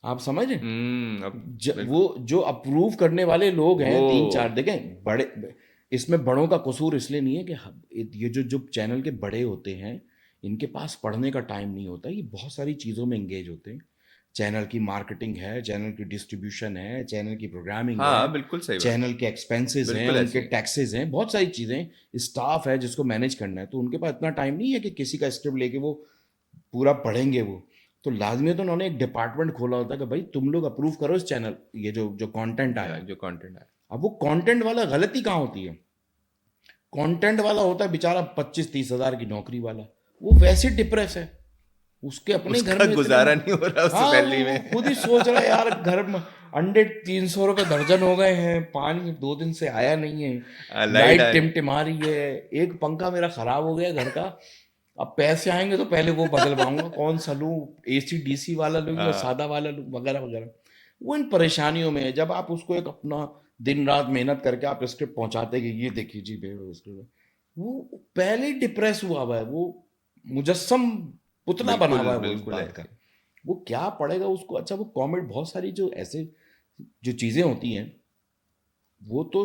आप समझ रहे हैं? अब वो बिल्कुल। जो अप्रूव करने वाले लोग वो हैं 3 4, देखें बड़े, इसमें बड़ों का कसूर इसलिए नहीं है कि ये जो जो चैनल के बड़े होते हैं, इनके पास पढ़ने का टाइम नहीं होता, ये बहुत सारी चीज़ों में एंगेज होते हैं। चैनल की मार्केटिंग है, चैनल की डिस्ट्रीब्यूशन है, चैनल की प्रोग्रामिंग है, हाँ बिल्कुल सही बात। चैनल के एक्सपेंसेस हैं, बिल्कुल उनके ऐसे ही। टैक्सेस हैं, बहुत सारी चीज़ें, स्टाफ है जिसको मैनेज करना है, तो उनके पास इतना टाइम नहीं है कि किसी का स्क्रिप्ट लेके वो पूरा पढ़ेंगे वो। तो लाजमी है, तो उन्होंने एक डिपार्टमेंट खोला होता है कि भाई तुम लोग अप्रूव करो इस चैनल, ये जो जो कंटेंट आया है। जो कंटेंट है। अब वो कंटेंट वाला गलती कहाँ होती है? कंटेंट वाला होता है बेचारा 25 30 हज़ार की नौकरी वाला, वो वैसे डिप्रेस है, उसके अपने घर उसका में इतने, गुजारा नहीं हो रहा उस हाँ, सैलरी वो में। खुद ही सोच रहा है यार, घर में अंडे 300 रुपये दर्जन हो गए हैं, पानी 2 दिन से आया नहीं है, लाइट लाइट आ रही। टिमटिमा रही है, एक पंखा मेरा खराब हो गया घर का, अब पैसे आएंगे तो पहले वो बदलवाऊंगा, कौन सा लूँ, एसी डीसी वाला लूँ या हाँ सादा वाला लूँ, वगैरह वगैरह। वो इन परेशानियों में है। जब आप उसको एक अपना दिन रात मेहनत करके आप स्क्रिप्ट पहुंचाते कि ये देखिए जी बेड़ो स्क्रिप्ट, वो पहले ही डिप्रेस हुआ हुआ है, वो मुजस्सम पुतला बना बिल्कुल हुआ है वो उस बिल्कुल बात का। ऐसे। वो क्या पढ़ेगा उसको? अच्छा, वो कॉमेडी, बहुत सारी जो ऐसे जो चीज़ें होती हैं, वो तो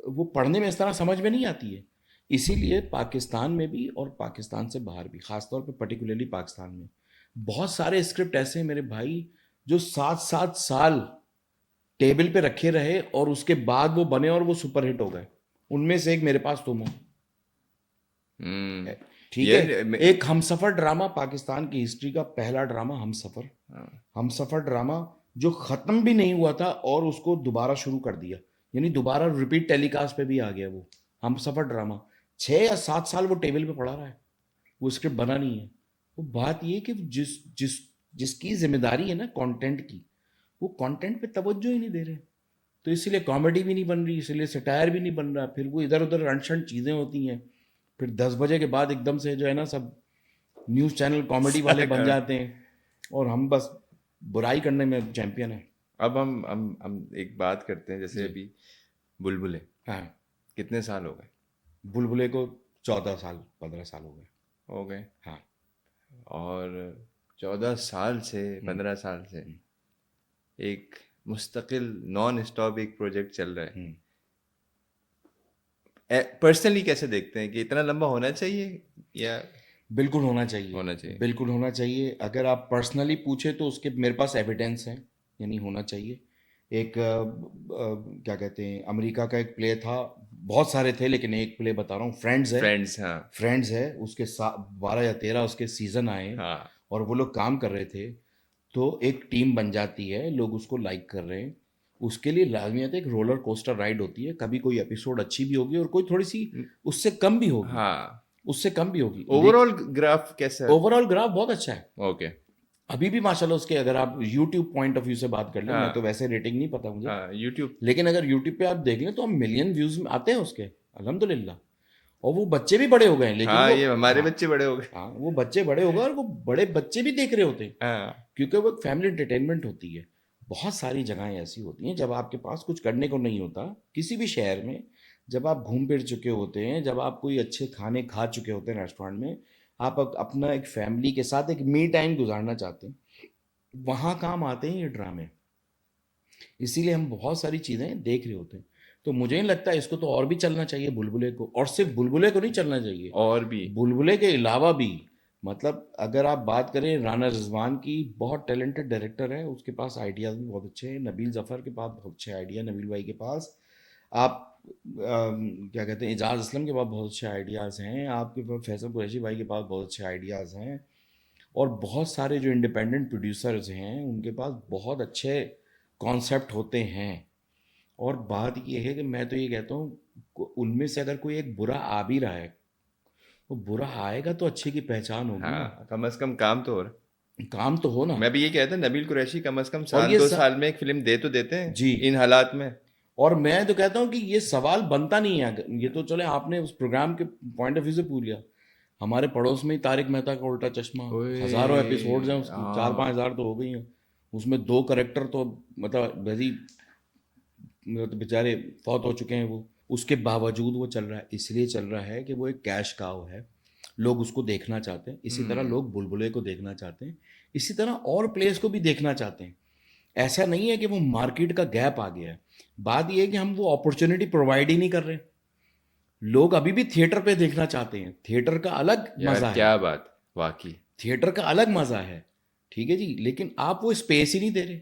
वो पढ़ने में इस तरह समझ में नहीं आती है। इसीलिए पाकिस्तान में भी और पाकिस्तान से बाहर भी, ख़ासतौर पे पर्टिकुलरली पाकिस्तान में, बहुत सारे स्क्रिप्ट ऐसे हैं मेरे भाई, जो 7 7 साल टेबल पे रखे रहे और उसके बाद वो बने और वो सुपरहिट हो गए। उनमें से एक मेरे पास तुम हो। हम्म। ठीक ये है, एक हमसफर ड्रामा, पाकिस्तान की हिस्ट्री का पहला ड्रामा हमसफर, हाँ, हमसफर ड्रामा जो खत्म भी नहीं हुआ था और उसको दोबारा शुरू कर दिया, यानी दोबारा रिपीट टेलीकास्ट पे भी आ गया वो हमसफर ड्रामा। 6 या 7 साल वो टेबल पे पड़ा रहा है, वो स्क्रिप्ट बना नहीं है। वो बात ये कि जिस जिस जिसकी जिम्मेदारी है ना कंटेंट की, वो कंटेंट पे तवज्जो ही नहीं दे रहे। तो इसीलिए कॉमेडी भी नहीं बन रही, इसीलिए सटायर भी नहीं बन रहा, फिर वो इधर उधर अनशन चीज़ें होती हैं। फिर 10 बजे के बाद एकदम से जो है ना सब न्यूज़ चैनल कॉमेडी वाले बन जाते हैं और हम बस बुराई करने में चैंपियन हैं। अब हम एक बात करते हैं, जैसे जी। अभी बुलबुले हाँ, कितने साल हो गए? बुलबुले को 14 साल 15 साल हो गए। हो गए। हाँ। और 14 साल से हम्म, 15 साल से हम्म, एक मुस्तकिल नॉन स्टॉप एक प्रोजेक्ट चल रहा हम्म। है। पर्सनली कैसे देखते हैं कि इतना लंबा होना चाहिए या बिल्कुल होना चाहिए, होना चाहिए? बिल्कुल होना चाहिए। अगर आप पर्सनली पूछे तो उसके मेरे पास एविडेंस है, यानी होना चाहिए। एक क्या कहते हैं, अमेरिका का एक प्ले था, बहुत सारे थे लेकिन एक प्ले बता रहा हूँ, फ्रेंड्स है। फ्रेंड्स, हाँ। फ्रेंड्स है, उसके 12 या 13 उसके सीजन आए हाँ, और वो लोग काम कर रहे थे। तो एक टीम बन जाती है, लोग उसको लाइक कर रहे हैं। उसके लिए लाजमियत एक रोलर कोस्टर राइड होती है, कभी कोई एपिसोड अच्छी भी होगी और कोई थोड़ी सी उससे कम भी होगी, हाँ। उससे कम भी होगी। ओवरऑल ग्राफ कैसा है? ओवरऑल ग्राफ बहुत अच्छा है। ओके। अभी भी माशाल्लाह उसके, अगर आप यूट्यूब पॉइंट ऑफ व्यू से बात कर लें, मैं तो हाँ, वैसे रेटिंग नहीं पता मुझे, हाँ, यूट्यूब। लेकिन अगर यूट्यूब पे आप देख लें तो हम मिलियन व्यूज में आते हैं उसके, अल्हम्दुलिल्लाह। और वो बच्चे भी बड़े हो गए हैं, लेकिन हाँ, वो, ये हमारे हाँ, बच्चे बड़े हो गए। हाँ, वो बच्चे बड़े हो गए और वो बड़े बच्चे भी देख रहे होते हैं, हाँ, क्योंकि वो एक फैमिली एंटरटेनमेंट होती है। बहुत सारी जगहें ऐसी होती हैं जब आपके पास कुछ करने को नहीं होता किसी भी शहर में, जब आप घूम फिर चुके होते हैं, जब आप कोई अच्छे खाने खा चुके होते हैं रेस्टोरेंट में, आप अपना एक फैमिली के साथ एक मी टाइम गुजारना चाहते हैं, वहाँ काम आते हैं ये ड्रामे। इसीलिए हम बहुत सारी चीज़ें देख रहे होते हैं। तो मुझे नहीं लगता, इसको तो और भी चलना चाहिए बुलबुले को, और सिर्फ बुलबुले को नहीं चलना चाहिए, और भी। बुलबुले के अलावा भी। मतलब अगर आप बात करें राना रिजवान की, बहुत टैलेंटेड डायरेक्टर है, उसके पास आइडियाज़ भी बहुत अच्छे हैं। नबील ज़फ़र के पास बहुत अच्छे आइडिया, नबील भाई के पास। आप क्या कहते हैं, एजाज असलम के पास बहुत अच्छे आइडियाज़ हैं, आपके पास फैसल कुरैशी भाई के पास बहुत अच्छे आइडियाज़ हैं, और बहुत सारे जो इंडिपेंडेंट प्रोड्यूसर्स हैं उनके पास बहुत अच्छे कॉन्सेप्ट होते हैं। और बात ये है कि मैं तो ये कहता हूँ, उनमें से अगर कोई एक बुरा आ भी रहा है, वो बुरा आएगा तो अच्छे की पहचान होगी ना, हाँ, कम से कम काम तो हो रहा। काम तो हो ना। मैं भी ये कहता नबील कुरैशी कम से कम और साल ये 2 साल में एक फिल्म दे तो देते हैं जी, इन हालात में। और मैं तो कहता हूँ कि ये सवाल बनता नहीं है। ये तो चले आपने उस प्रोग्राम के पॉइंट ऑफ व्यू से पूछ लिया, हमारे पड़ोस में ही तारिक मेहता का उल्टा चश्मा, हज़ारों एपिसोड्स हैं ओए, उसकी, 4-5 हज़ार हाँ। तो हो गई हैं। उसमें 2 करेक्टर तो मतलब वैसे ही, मतलब बेचारे फौत हो चुके हैं वो, उसके बावजूद वो चल रहा है। इसलिए चल रहा है कि वो एक कैश काव है, लोग उसको देखना चाहते हैं। इसी तरह हम्म। लोग बुलबुले को देखना चाहते हैं, इसी तरह और प्लेस को भी देखना चाहते हैं। ऐसा नहीं है कि वो मार्केट का गैप आ गया है, बात ये है कि हम वो अपॉर्चुनिटी प्रोवाइड ही नहीं कर रहे। लोग अभी भी थिएटर पे देखना चाहते हैं, थिएटर का अलग यार मज़ा है, क्या बात, वाकई। थिएटर का अलग मज़ा है, ठीक है जी, लेकिन आप वो स्पेस ही नहीं दे रहे,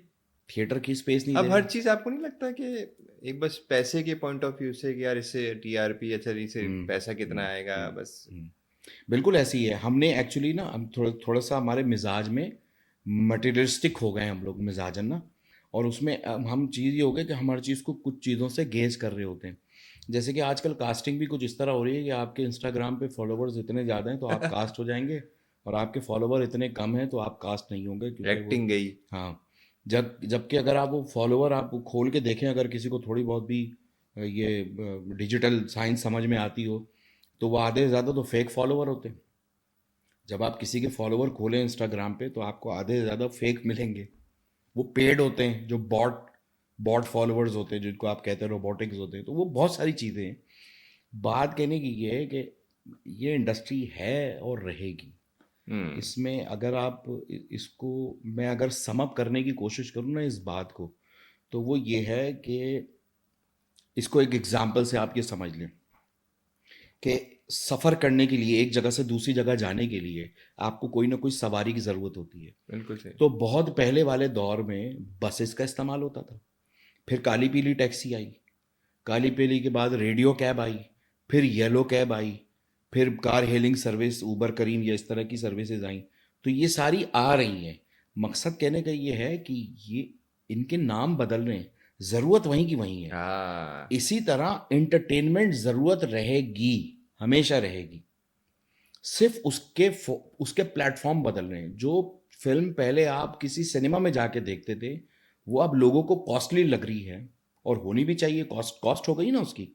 थिएटर की स्पेस नहीं दे अब हर रहे। चीज़ आपको नहीं लगता कि एक बस पैसे के पॉइंट ऑफ व्यू से कि यार इससे टीआरपी, अच्छा इससे हम्म, पैसा कितना हम्म, आएगा हम्म, बस। हम्म। बिल्कुल ऐसी ही है। हमने एक्चुअली ना, हम थोड़ा थोड़ा सा हमारे मिजाज में मटेरियलिस्टिक हो गए हम लोग मिजाजन ना, और उसमें हम चीज़ ये हो गए कि हम हर चीज़ को कुछ चीज़ों से गेज कर रहे होते हैं। जैसे कि आजकल कास्टिंग भी कुछ इस तरह हो रही है कि आपके इंस्टाग्राम पे फॉलोवर्स इतने ज़्यादा हैं तो आप कास्ट हो जाएंगे, और आपके फॉलोवर इतने कम हैं तो आप कास्ट नहीं होंगे, क्योंकि वो, एक्टिंग गई। हाँ, जबकि अगर आप वो फॉलोवर आप खोल के देखें, अगर किसी को थोड़ी बहुत भी ये डिजिटल साइंस समझ में आती हो, तो वो आधे से ज़्यादा तो फेक फॉलोवर होते हैं। जब आप किसी के फॉलोवर खोलें इंस्टाग्राम पे तो आपको आधे से ज़्यादा फेक मिलेंगे, वो पेड होते हैं, जो बॉट बॉट फॉलोवर्स होते हैं, जिनको आप कहते हैं रोबोटिक्स होते हैं। तो वो बहुत सारी चीज़ें हैं। बात कहने की ये है कि ये इंडस्ट्री है और रहेगी। हम्म। इसमें अगर आप इसको, मैं अगर सम अप करने की कोशिश करूँ ना इस बात को, तो वो ये है कि इसको एक एग्जाम्पल से आप ये समझ लें कि सफ़र करने के लिए, एक जगह से दूसरी जगह जाने के लिए आपको कोई ना कोई सवारी की ज़रूरत होती है। बिल्कुल सही। तो बहुत पहले वाले दौर में बसेस का इस्तेमाल होता था, फिर काली पीली टैक्सी आई, काली पीली के बाद रेडियो कैब आई, फिर येलो कैब आई, फिर कार हेलिंग सर्विस, ऊबर करीम या इस तरह की सर्विसेज आई। तो ये सारी आ रही हैं। मकसद कहने का ये है कि ये इनके नाम बदल रहे हैं, ज़रूरत वहीं की वहीं है। हाँ इसी तरह एंटरटेनमेंट ज़रूरत रहेगी, हमेशा रहेगी। सिर्फ उसके प्लेटफॉर्म बदल रहे हैं। जो फिल्म पहले आप किसी सिनेमा में जाके देखते थे, वो अब लोगों को कॉस्टली लग रही है, और होनी भी चाहिए। कॉस्ट कॉस्ट हो गई ना उसकी।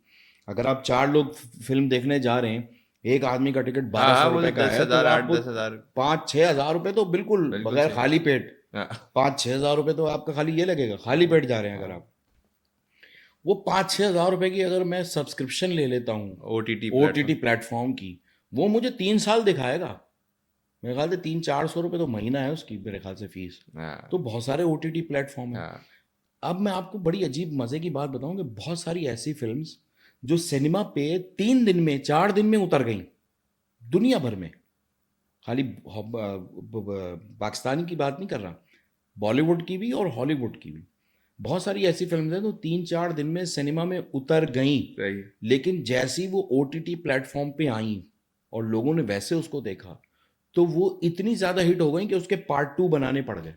अगर आप 4 लोग फिल्म देखने जा रहे हैं, एक आदमी का टिकट हाँ 1200 हाँ, वो रुपए तो का दस है, तो हजार आठ आपको 10,000 5-6 हज़ार रुपए तो बिल्कुल बिल्कुल बगैर सही। खाली पेट, हाँ 5-6 हज़ार रुपए तो आपका खाली ये लगेगा, खाली पेट जा रहे हैं अगर हाँ, आप। वो 5-6 हज़ार रुपए की अगर मैं सब्सक्रिप्शन ले लेता हूँ OTT OTT प्लेटफॉर्म। प्लेटफॉर्म की, वो मुझे 3 साल दिखाएगा। मेरे ख्याल से 300-400 रुपये तो महीना है उसकी, मेरे ख्याल से फीस। तो हाँ बहुत सारे OTT प्लेटफॉर्म हैं। हाँ अब मैं आपको बड़ी अजीब मज़े की बात बताऊं कि बहुत सारी ऐसी फिल्म्स जो सिनेमा पे 3 दिन में 4 दिन में उतर गई दुनिया भर में। खाली पाकिस्तानी की बात नहीं कर रहा, बॉलीवुड की भी और हॉलीवुड की भी। बहुत सारी ऐसी फिल्म्स हैं जो 3-4 दिन में सिनेमा में उतर गईं, सही। लेकिन जैसी वो OTT प्लेटफॉर्म पे आई और लोगों ने वैसे उसको देखा, तो वो इतनी ज़्यादा हिट हो गई कि उसके पार्ट 2 बनाने पड़ गए।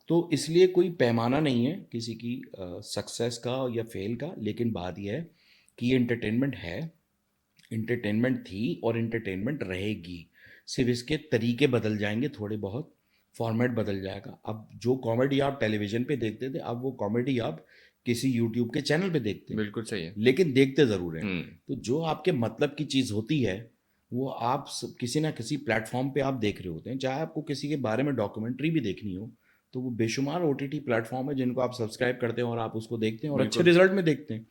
तो इसलिए कोई पैमाना नहीं है किसी की सक्सेस का या फेल का, लेकिन बात यह है कि ये एंटरटेनमेंट है, एंटरटेनमेंट थी और एंटरटेनमेंट रहेगी। सिर्फ इसके तरीके बदल जाएंगे, थोड़े बहुत फॉर्मेट बदल जाएगा। अब जो कॉमेडी आप टेलीविज़न पे देखते थे, अब वो कॉमेडी आप किसी यूट्यूब के चैनल पे देखते हैं, बिल्कुल सही है। लेकिन देखते ज़रूर हैं। हम्म। तो जो आपके मतलब की चीज़ होती है, वो आप किसी ना किसी प्लेटफॉर्म पे आप देख रहे होते हैं। चाहे आपको किसी के बारे में डॉक्यूमेंट्री भी देखनी हो, तो वो बेशुमार OTT प्लेटफॉर्म है जिनको आप सब्सक्राइब करते हैं और आप उसको देखते हैं और अच्छे बिल्कुल। रिजल्ट में देखते हैं।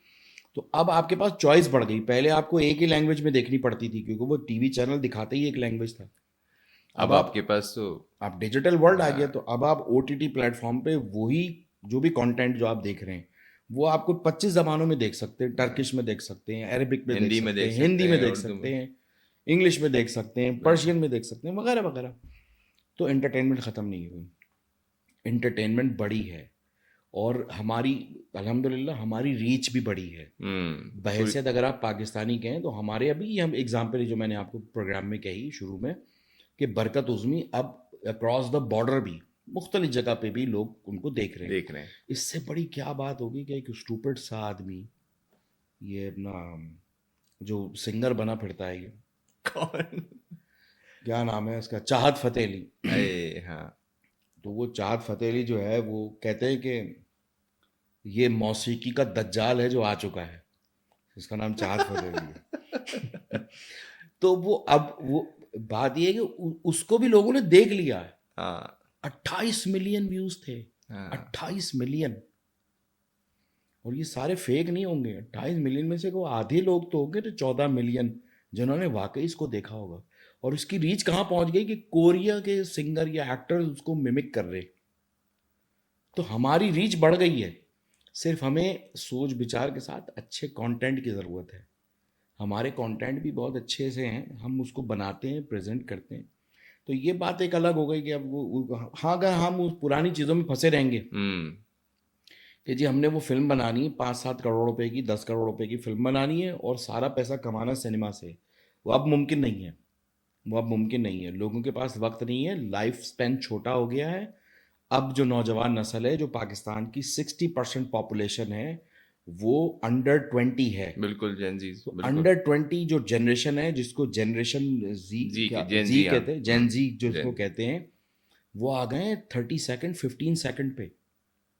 तो अब आपके पास चॉइस बढ़ गई। पहले आपको एक ही लैंग्वेज में देखनी पड़ती थी, क्योंकि वो टीवी चैनल दिखाते ही एक लैंग्वेज था। अब अब आपके पास तो आप डिजिटल वर्ल्ड आ गया, हाँ, तो अब आप OTT प्लेटफॉर्म पे वही जो भी कंटेंट जो आप देख रहे हैं, वो आपको 25 ज़बानों में देख सकते हैं। टर्किश में देख सकते हैं, अरबिक में देख हिंदी में सकते देख हैं, सकते हिंदी में हैं, देख उर्दू सकते में। हैं, इंग्लिश में देख सकते हैं, बिल्कुल। पर्शियन में देख सकते हैं, वगैरह वगैरह। तो एंटरटेनमेंट ख़त्म नहीं हुई, एंटरटेनमेंट बड़ी है। और हमारी, अल्हम्दुलिल्लाह, हमारी रीच भी बड़ी है। पूरी। बहैसियत अगर आप पाकिस्तानी के हैं, तो हमारे अभी हम एग्जाम्पल जो मैंने आपको प्रोग्राम में कही शुरू में, कि बरकत उज़्मी अब अक्रॉस द बॉर्डर भी मुख्तलिफ जगह पे भी लोग उनको देख रहे हैं। देख रहे हैं। इससे बड़ी क्या बात होगी कि एक स्टूपिड सा आदमी, ये अपना जो सिंगर बना फिरता है, ये कौन? क्या नाम है उसका, चाहत फ़तेह अली। अरे हाँ। तो वो चाहत फ़तेह अली जो है, वो कहते हैं कि ये मौसीकी का दज्जाल है जो आ चुका है। इसका नाम चाहत फ़तेह अली है। तो वो अब वो बात ये है कि उसको भी लोगों ने देख लिया है। हाँ 28 मिलियन व्यूज थे, हाँ 28 मिलियन। और ये सारे फेक नहीं होंगे। 28 मिलियन में से को आधे लोग तो होंगे, तो 14 मिलियन जिन्होंने वाकई इसको देखा होगा। और इसकी रीच कहाँ पहुंच गई कि कोरिया के सिंगर या एक्टर उसको मिमिक कर रहे। तो हमारी रीच बढ़ गई है। सिर्फ हमें सोच विचार के साथ अच्छे कंटेंट की ज़रूरत है। हमारे कंटेंट भी बहुत अच्छे से हैं, हम उसको बनाते हैं, प्रेजेंट करते हैं। तो ये बात एक अलग हो गई कि अब हाँ, अगर हम उस पुरानी चीज़ों में फंसे रहेंगे हम्म। कि जी हमने वो फिल्म बनानी है, 5-7 करोड़ रुपए की, 10 करोड़ रुपए की फिल्म बनानी है और सारा पैसा कमाना सिनेमा से, वो अब मुमकिन नहीं है। वो अब मुमकिन नहीं है। लोगों के पास वक्त नहीं है, लाइफ स्पेन छोटा हो गया है। अब जो नौजवान नस्ल है, जो पाकिस्तान की 60% पॉपुलेशन है, वो अंडर 20 है। बिल्कुल जेनजी। तो बिल्कुल। अंडर 20 जो जनरेशन है, जिसको जनरेशन जी, जी क्या जेन जी जी, हाँ। कहते हैं, जेन जी जिसको जेन। कहते हैं, वो आ गए हैं 30 सेकंड, 15 सेकंड पे।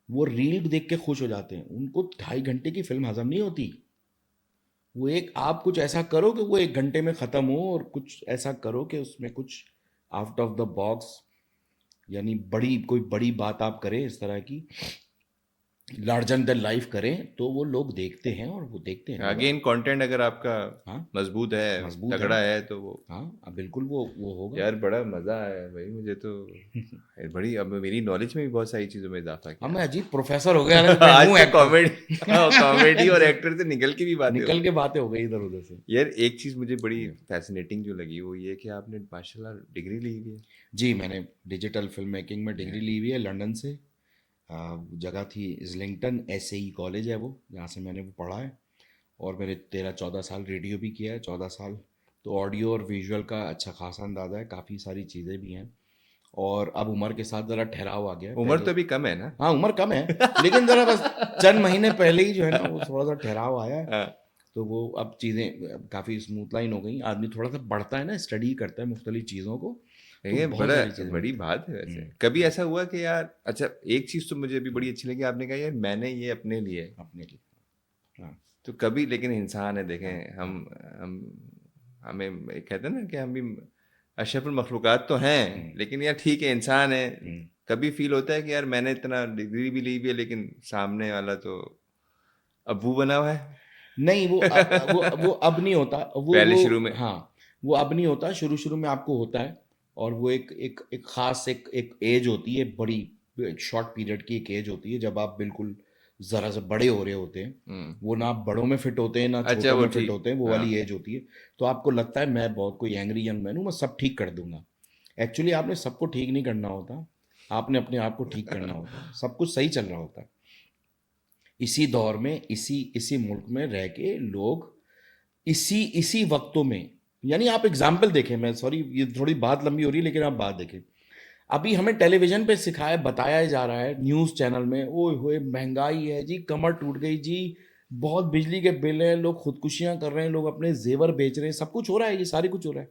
वो रील देख के खुश हो जाते हैं। उनको 2.5 घंटे की फिल्म हजम नहीं होती। वो एक, आप कुछ ऐसा करो कि वो 1 घंटे में ख़त्म हो, और कुछ ऐसा करो कि उसमें कुछ आउट ऑफ द बॉक्स, यानी बड़ी कोई बड़ी बात आप करें इस तरह की, लार्जर देन लाइफ करें, तो वो लोग देखते हैं और वो देखते हैं मज़ा। अगेन कंटेंट अगर आपका हाँ, मजबूत है, मजबूत है। तगड़ा है, तो वो। हाँ, अब बिल्कुल वो होगा। यार बड़ा मज़ा आया भाई मुझे तो। बड़ी अब मेरी नॉलेज में भी बहुत सारी चीज़ों में इजाफा अब किया। मैं अजीब प्रोफेसर हो गया ना, मैं आज हूँ तो कॉमेडी कॉमेडी एक्टर। और जी, एक्टर से निकल के भी बातें हो निकल के गई। बातें हो गई इधर उधर से। यार एक चीज़ मुझे बड़ी जी। फैसिनेटिंग जो लगी वो ये कि आपने माशाल्लाह डिग्री ली हुई है। जी, मैंने डिजिटल फिल्म मेकिंग में डिग्री ली हुई है लंदन से। जगह थी इज़लिंगटन, SAE कॉलेज है वो, जहाँ से मैंने वो पढ़ा है। और मेरे 13-14 साल रेडियो भी किया है, 14 साल तो ऑडियो और विजुअल का अच्छा खासा अंदाज़ा है, काफ़ी सारी चीज़ें भी हैं। और अब उम्र के साथ ज़रा ठहराव आ गया है। उम्र पहले तो अभी कम है ना। हाँ, उम्र कम है, लेकिन ज़रा बस चंद महीने पहले ही जो है ना वो थोड़ा-सा ठहराव आया है। हाँ, तो वो अब चीज़ें काफ़ी स्मूथ लाइन हो गई। आदमी थोड़ा-सा बढ़ता है ना, स्टडी करता है मुख्तलिफ चीज़ों को, तो ये बहुत बड़ा सारी चीज़ें बड़ी मिलती हैं। बात है वैसे। हुँ, कभी हुँ, ऐसा हुआ कि यार अच्छा, एक चीज़ तो मुझे अभी बड़ी अच्छी लगी, आपने कहा यार मैंने ये अपने लिए। अपने लिए। हाँ, तो कभी, लेकिन इंसान है हाँ, देखें, हाँ। हम हमें कहते हैं ना कि हम भी अशरफुल मखलूक़ात तो हैं, हुँ, लेकिन यार ठीक है, इंसान है। हुँ। कभी फील होता है कि यार मैंने इतना डिग्री भी ली हुई है, लेकिन सामने वाला तो अब्बू बना हुआ है। नहीं, वो अब नहीं होता। पहले शुरू में। हाँ, वो अब नहीं होता, शुरू-शुरू में आपको होता है। और वो एक ख़ास एक एक एज होती है, बड़ी एक शॉर्ट पीरियड की एक एज होती है, जब आप बिल्कुल ज़रा सा बड़े हो रहे होते हैं। हुँ। वो ना आप बड़ों में फिट होते हैं, ना अच्छा, छोटों वो में फिट ठीक। होते हैं, वो हाँ। वाली एज होती है। तो आपको लगता है मैं बहुत कोई एंग्री यंग मैन हूँ, मैं सब ठीक कर दूँगा। एक्चुअली आपने सबको ठीक नहीं करना होता, आपने अपने आप को ठीक करना होता है। सब कुछ सही चल रहा होता है। इसी दौर में, इसी इसी मुल्क में रह के लोग इसी इसी वक्तों में, यानी आप एग्जाम्पल देखें, मैं सॉरी ये थोड़ी बात लंबी हो रही है, लेकिन आप बात देखें। अभी हमें टेलीविजन पे सिखाया बताया जा रहा है, न्यूज़ चैनल में, ओए होए महंगाई है जी, कमर टूट गई जी, बहुत बिजली के बिल हैं, लोग खुदकुशियां कर रहे हैं, लोग अपने जेवर बेच रहे हैं, सब कुछ हो रहा है, ये सारी कुछ हो रहा है।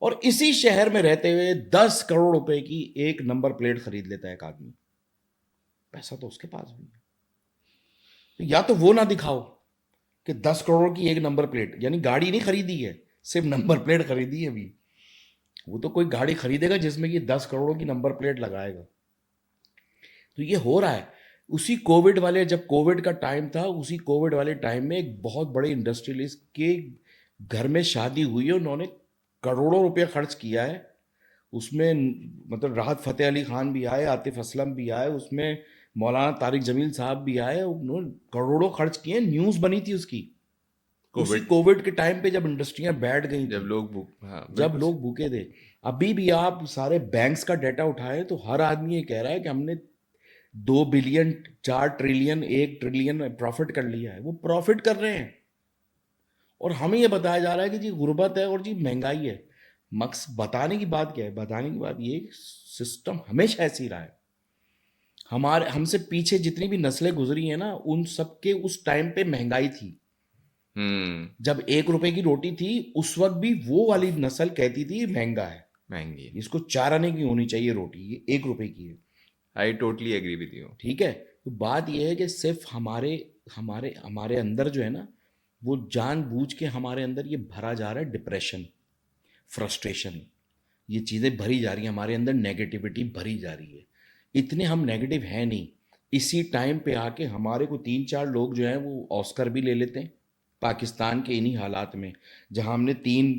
और इसी शहर में रहते हुए 10 करोड़ रुपए की एक नंबर प्लेट खरीद लेता है एक आदमी। पैसा तो उसके पास भी है। तो या तो वो ना दिखाओ कि 10 करोड़ की एक नंबर प्लेट, यानी गाड़ी नहीं खरीदी है, सिर्फ नंबर प्लेट खरीदी है अभी। वो तो कोई गाड़ी खरीदेगा जिसमें कि 10 करोड़ की नंबर प्लेट लगाएगा। तो ये हो रहा है। उसी कोविड वाले, जब कोविड का टाइम था, उसी कोविड वाले टाइम में एक बहुत बड़े इंडस्ट्रियलिस्ट के घर में शादी हुई है, उन्होंने करोड़ों रुपया खर्च किया है उसमें। मतलब राहत फतेह अली खान भी आए, आतिफ असलम भी आए उसमें, मौलाना तारिक जमील साहब भी आए, उन्होंने करोड़ों खर्च किए, न्यूज़ बनी थी उसकी। उसी कोविड, कोविड के टाइम पे जब इंडस्ट्रियां बैठ गई जब थी, लोग भूख, हाँ जब बिल्कुल। लोग भूखे थे। अभी भी आप सारे बैंक्स का डाटा उठाएं तो हर आदमी ये कह रहा है कि हमने 2 बिलियन, 4 ट्रिलियन, 1 ट्रिलियन प्रॉफिट कर लिया है। वो प्रॉफिट कर रहे हैं और हमें ये बताया जा रहा है कि जी गुर्बत है और जी महंगाई है। मक्स बताने की बात क्या है? बताने की बात ये है कि सिस्टम हमेशा ऐसे ही रहा है। हमारे हमसे पीछे जितनी भी नस्लें गुजरी हैं ना, उन सबके उस टाइम पे महंगाई थी। हम्म। जब 1 रुपए की रोटी थी, उस वक्त भी वो वाली नस्ल कहती थी महंगा है, महंगी है। इसको 4 आने की होनी चाहिए रोटी, ये 1 रुपए की है। I totally agree with you. ठीक है। तो बात यह है कि सिर्फ हमारे हमारे हमारे अंदर जो है ना, वो जानबूझ के हमारे अंदर ये भरा जा रहा है, डिप्रेशन, फ्रस्ट्रेशन, ये चीज़ें भरी जा रही हैं हमारे अंदर, नेगेटिविटी भरी जा रही है। इतने हम नेगेटिव हैं नहीं। इसी टाइम पे आके हमारे को 3-4 लोग जो हैं वो ऑस्कर भी ले लेते हैं पाकिस्तान के इन्हीं हालात में, जहां हमने तीन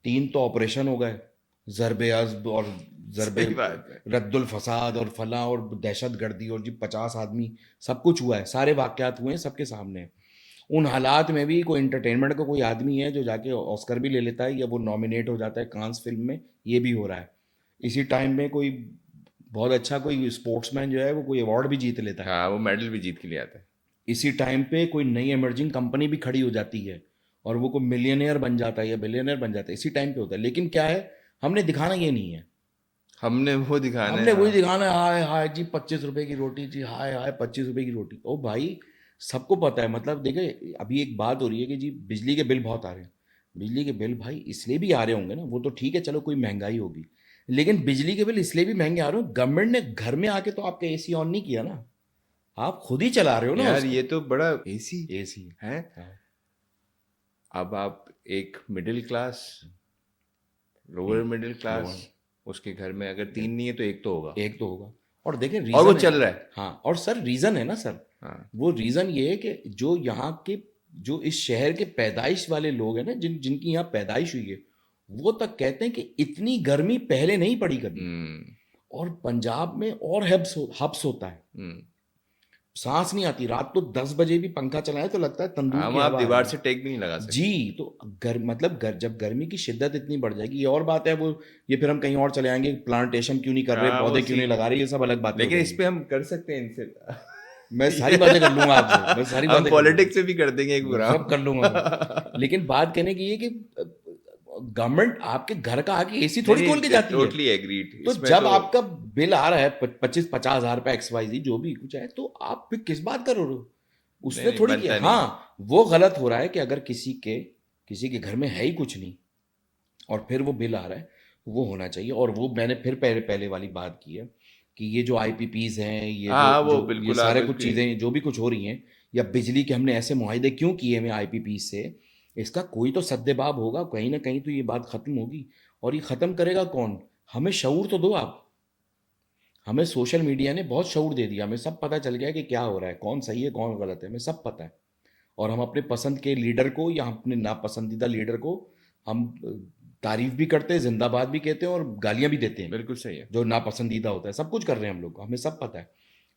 तीन तो ऑपरेशन हो गए, ज़रबे अज़्ब और ज़रबे सही बात है। रद्दुल फसाद और फला और दहशत गर्दी और जी 50 आदमी, सब कुछ हुआ है, सारे वाक़यात हुए हैं सबके सामने। उन हालात में भी कोई एंटरटेनमेंट का कोई आदमी है जो जाके ऑस्कर भी ले लेता है, या वो नॉमिनेट हो जाता है कांस फिल्म में, ये भी हो रहा है। इसी टाइम में कोई बहुत अच्छा कोई स्पोर्ट्समैन जो है वो कोई अवार्ड भी जीत लेता है। हाँ, वो मेडल भी जीत के लिए आता है। इसी टाइम पे कोई नई इमर्जिंग कंपनी भी खड़ी हो जाती है और वो कोई मिलियनेयर बन जाता है या बिलियनेयर बन जाता है, इसी टाइम पे होता है। लेकिन क्या है, हमने दिखाना ये नहीं है। हमने वो दिखाना है, हमने वही हाँ। दिखाना है, हाय हाय जी 25 रुपए की रोटी जी, हाय हाय 25 रुपए की रोटी। ओ भाई, सबको पता है। मतलब देखिए, अभी एक बात हो रही है कि जी बिजली के बिल बहुत आ रहे हैं। बिजली के बिल भाई इसलिए भी आ रहे होंगे ना, वो तो ठीक है, चलो कोई महंगाई होगी, लेकिन बिजली के बिल इसलिए भी महंगे आ रहे हो, गवर्नमेंट ने घर में आके तो आपका एसी ऑन नहीं किया ना, आप खुद ही चला रहे हो ना यार उसको। ये तो बड़ा एसी एसी है। अब आप एक middle class, lower middle class, lower, उसके घर में अगर तीन नहीं है तो एक तो होगा, एक तो होगा। और देखें और वो रीज़न है। चल रहा है। हाँ, और सर रीज़न है ना सर, हाँ। वो रीज़न ये है कि जो यहाँ के, जो इस शहर के पैदाइश वाले लोग हैं ना, जिनकी यहाँ पैदाइश हुई है, वो तक कहते हैं कि इतनी गर्मी पहले नहीं पड़ी कभी। हम्म। और पंजाब में और हब्स होता है, हम्म। सांस नहीं आती रात, तो 10 बजे भी पंखा चलाए तो लगता है तंदूर हाँ, की वहाँ आप हवा आ रही दीवार है। से टेक भी नहीं लगा जी। सकते। तो मतलब जब गर्मी की शिद्दत इतनी बढ़ जाएगी, ये और बात है, वो ये फिर हम कहीं और चले आएंगे, प्लांटेशन क्यों नहीं कर रहे, हाँ, वो पौधे क्यों नहीं सीन लगा है। रहे, ये सब अलग बातें हो लेकिन इस जाएंगी। पे हम कर सकते हैं इनसे। मैं सारी बातें कर लूंगा आपसे, मैं सारी हम बातें कर लूंगा, पॉलिटिक्स से भी कर देंगे एक मैं सब प्रोग्राम। कर लूंगा मैं। लेकिन बात कहने की ये कि गवर्नमेंट आपके घर का आके एसी थोड़ी खोल के जाती है। Totally agreed. तो इसमें जब तो आपका बिल आ रहा है 25-50 हज़ार रुपए XYZ जो भी कुछ है, तो आप फिर किस बात कर रहे हो? नहीं उसने नहीं थोड़ी बनता किया। नहीं। हाँ, वो गलत हो रहा है कि अगर किसी के घर में है ही कुछ नहीं और फिर वो बिल आ रहा है, वो होना चाहिए। और वो मैंने फिर पहले पहले वाली बात की है कि ये जो IPPs हैं, ये हाँ जो हाँ, वो जो ये बिल्कुल आप सारे कुछ इसकी चीज़ें जो भी कुछ हो रही हैं, या बिजली के हमने ऐसे मुआहदे क्यों किए हैं IPPs से, इसका कोई तो सद्देबाब होगा, कहीं ना कहीं तो ये बात खत्म होगी। और ये खत्म करेगा कौन? हमें शऊर तो दो आप। हमें सोशल मीडिया ने बहुत शऊर दे दिया, हमें सब पता चल गया कि क्या हो रहा है, कौन सही है कौन गलत है, हमें सब पता है। और हम अपने पसंद के लीडर को या अपने नापसंदीदा लीडर को हम तारीफ भी करते हैं, जिंदाबाद भी कहते हैं और गालियां भी देते हैं। बिल्कुल सही है। जो नापसंदीदा होता है सब कुछ कर रहे हैं हम लोग को, हमें सब पता है।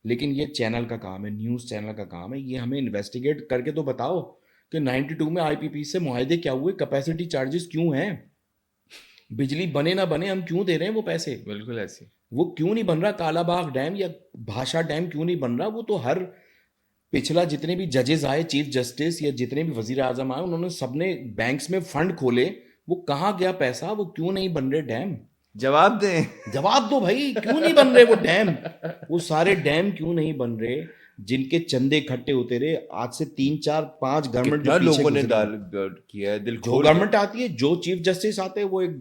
लेकिन ये चैनल का काम है, न्यूज़ चैनल का काम है, ये हमें इन्वेस्टिगेट करके तो बताओ कि 92 में IPP से मुआहदे क्या हुए, कैपेसिटी चार्जेस क्यों हैं, बिजली बने ना बने हम क्यों दे रहे हैं वो पैसे, बिल्कुल ऐसी। वो क्यों नहीं बन रहा, कालाबाग डैम या भाषा डैम क्यों नहीं बन रहा। वो तो हर पिछला जितने भी जजेस आए, चीफ जस्टिस या जितने भी वजीर आजम आए, उन्होंने सबने बैंक्स में फंड खोले, वो कहाँ गया पैसा, वो क्यों नहीं बन रहे डैम? जवाब दें। जवाब दो भाई, क्यों नहीं बन रहे वो डैम? वो सारे डैम क्यों नहीं बन रहे जिनके चंदे इकट्ठे होते रहे? आज से 3 4 5 गवर्नमेंट जो कितना पीछे लोगों ने गुजरी दाल हैं, किया है दिल जो खोल के। गवर्नमेंट आती है, जो चीफ जस्टिस आते हैं, वो एक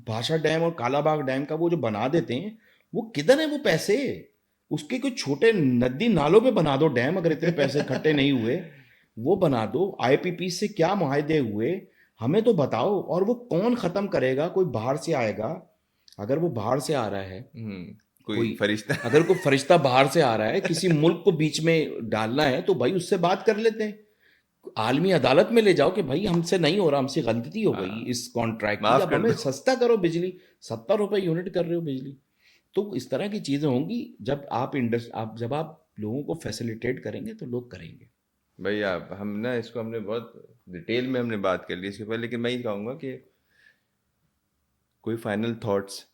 भाषा डैम और कालाबाग डैम का वो जो बना देते हैं, वो किधर है वो पैसे? उसके कुछ छोटे नदी नालों पे बना दो डैम, अगर इतने पैसे इकट्ठे नहीं हुए, वो बना दो। IPP से क्या मुआहदे हुए हमें तो बताओ। और वो कौन खत्म करेगा? कोई बाहर से आएगा? अगर वो बाहर से आ रहा है, कोई कोई फरिश्ता। अगर कोई फरिश्ता बाहर से आ रहा है, किसी मुल्क को बीच में डालना है, तो भाई उससे बात कर लेते हैं, आलमी अदालत में ले जाओ कि भाई हमसे नहीं हो रहा, हमसे गलती हो गई हाँ, इस कॉन्ट्रैक्ट की, माफ अब कर हमें दो। सस्ता करो बिजली। 70 रुपए यूनिट कर रहे हो बिजली। तो इस तरह की चीजें होंगी जब आप लोगों को फैसिलिटेट करेंगे तो लोग करेंगे। भाई आप हम ना इसको हमने बहुत डिटेल में हमने बात कर ली इसके ऊपर, लेकिन मैं ये कहूँगा कि कोई फाइनल थॉट्स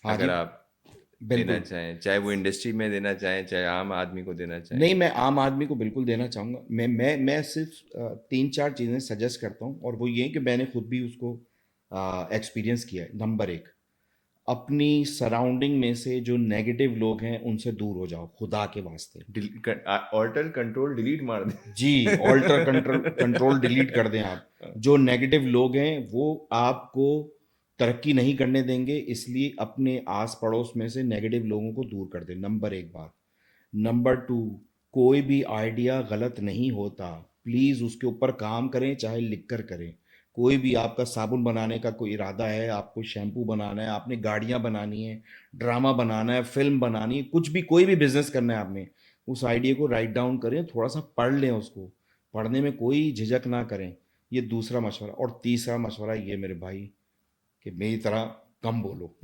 हाँ जी, अगर आप देना बिल्कुल। चाहें, चाहे वो इंडस्ट्री में देना चाहें, चाहे आम आदमी को देना चाहें। नहीं, मैं आम आदमी को बिल्कुल देना चाहूँगा। मैं सिर्फ 3 4 चीज़ें सजेस्ट करता हूँ, और वो ये कि मैंने खुद भी उसको एक्सपीरियंस किया है। नंबर एक, अपनी सराउंडिंग में से जो नेगेटिव लोग हैं उनसे दूर हो जाओ, खुदा के वास्ते। ऑल्टर कंट्रोल डिलीट मार दे। जी, ऑल्टर कंट्रोल डिलीट कर दें आप। जो नेगेटिव लोग हैं वो आपको तरक्की नहीं करने देंगे, इसलिए अपने आस पड़ोस में से नेगेटिव लोगों को दूर कर दें। नंबर एक बात। नंबर टू, कोई भी आइडिया गलत नहीं होता, प्लीज़ उसके ऊपर काम करें, चाहे लिख कर करें। कोई भी आपका साबुन बनाने का कोई इरादा है, आपको शैम्पू बनाना है, आपने गाड़ियाँ बनानी है, ड्रामा बनाना है, फिल्म बनानी है, कुछ भी कोई भी बिजनेस करना है आपने, उस आइडिया को राइट डाउन करें, थोड़ा सा पढ़ लें उसको। पढ़ने में कोई झिझक ना करें। ये दूसरा मशवरा। और तीसरा मशवरा ये मेरे भाई, कि मेरी तरह कम बोलो।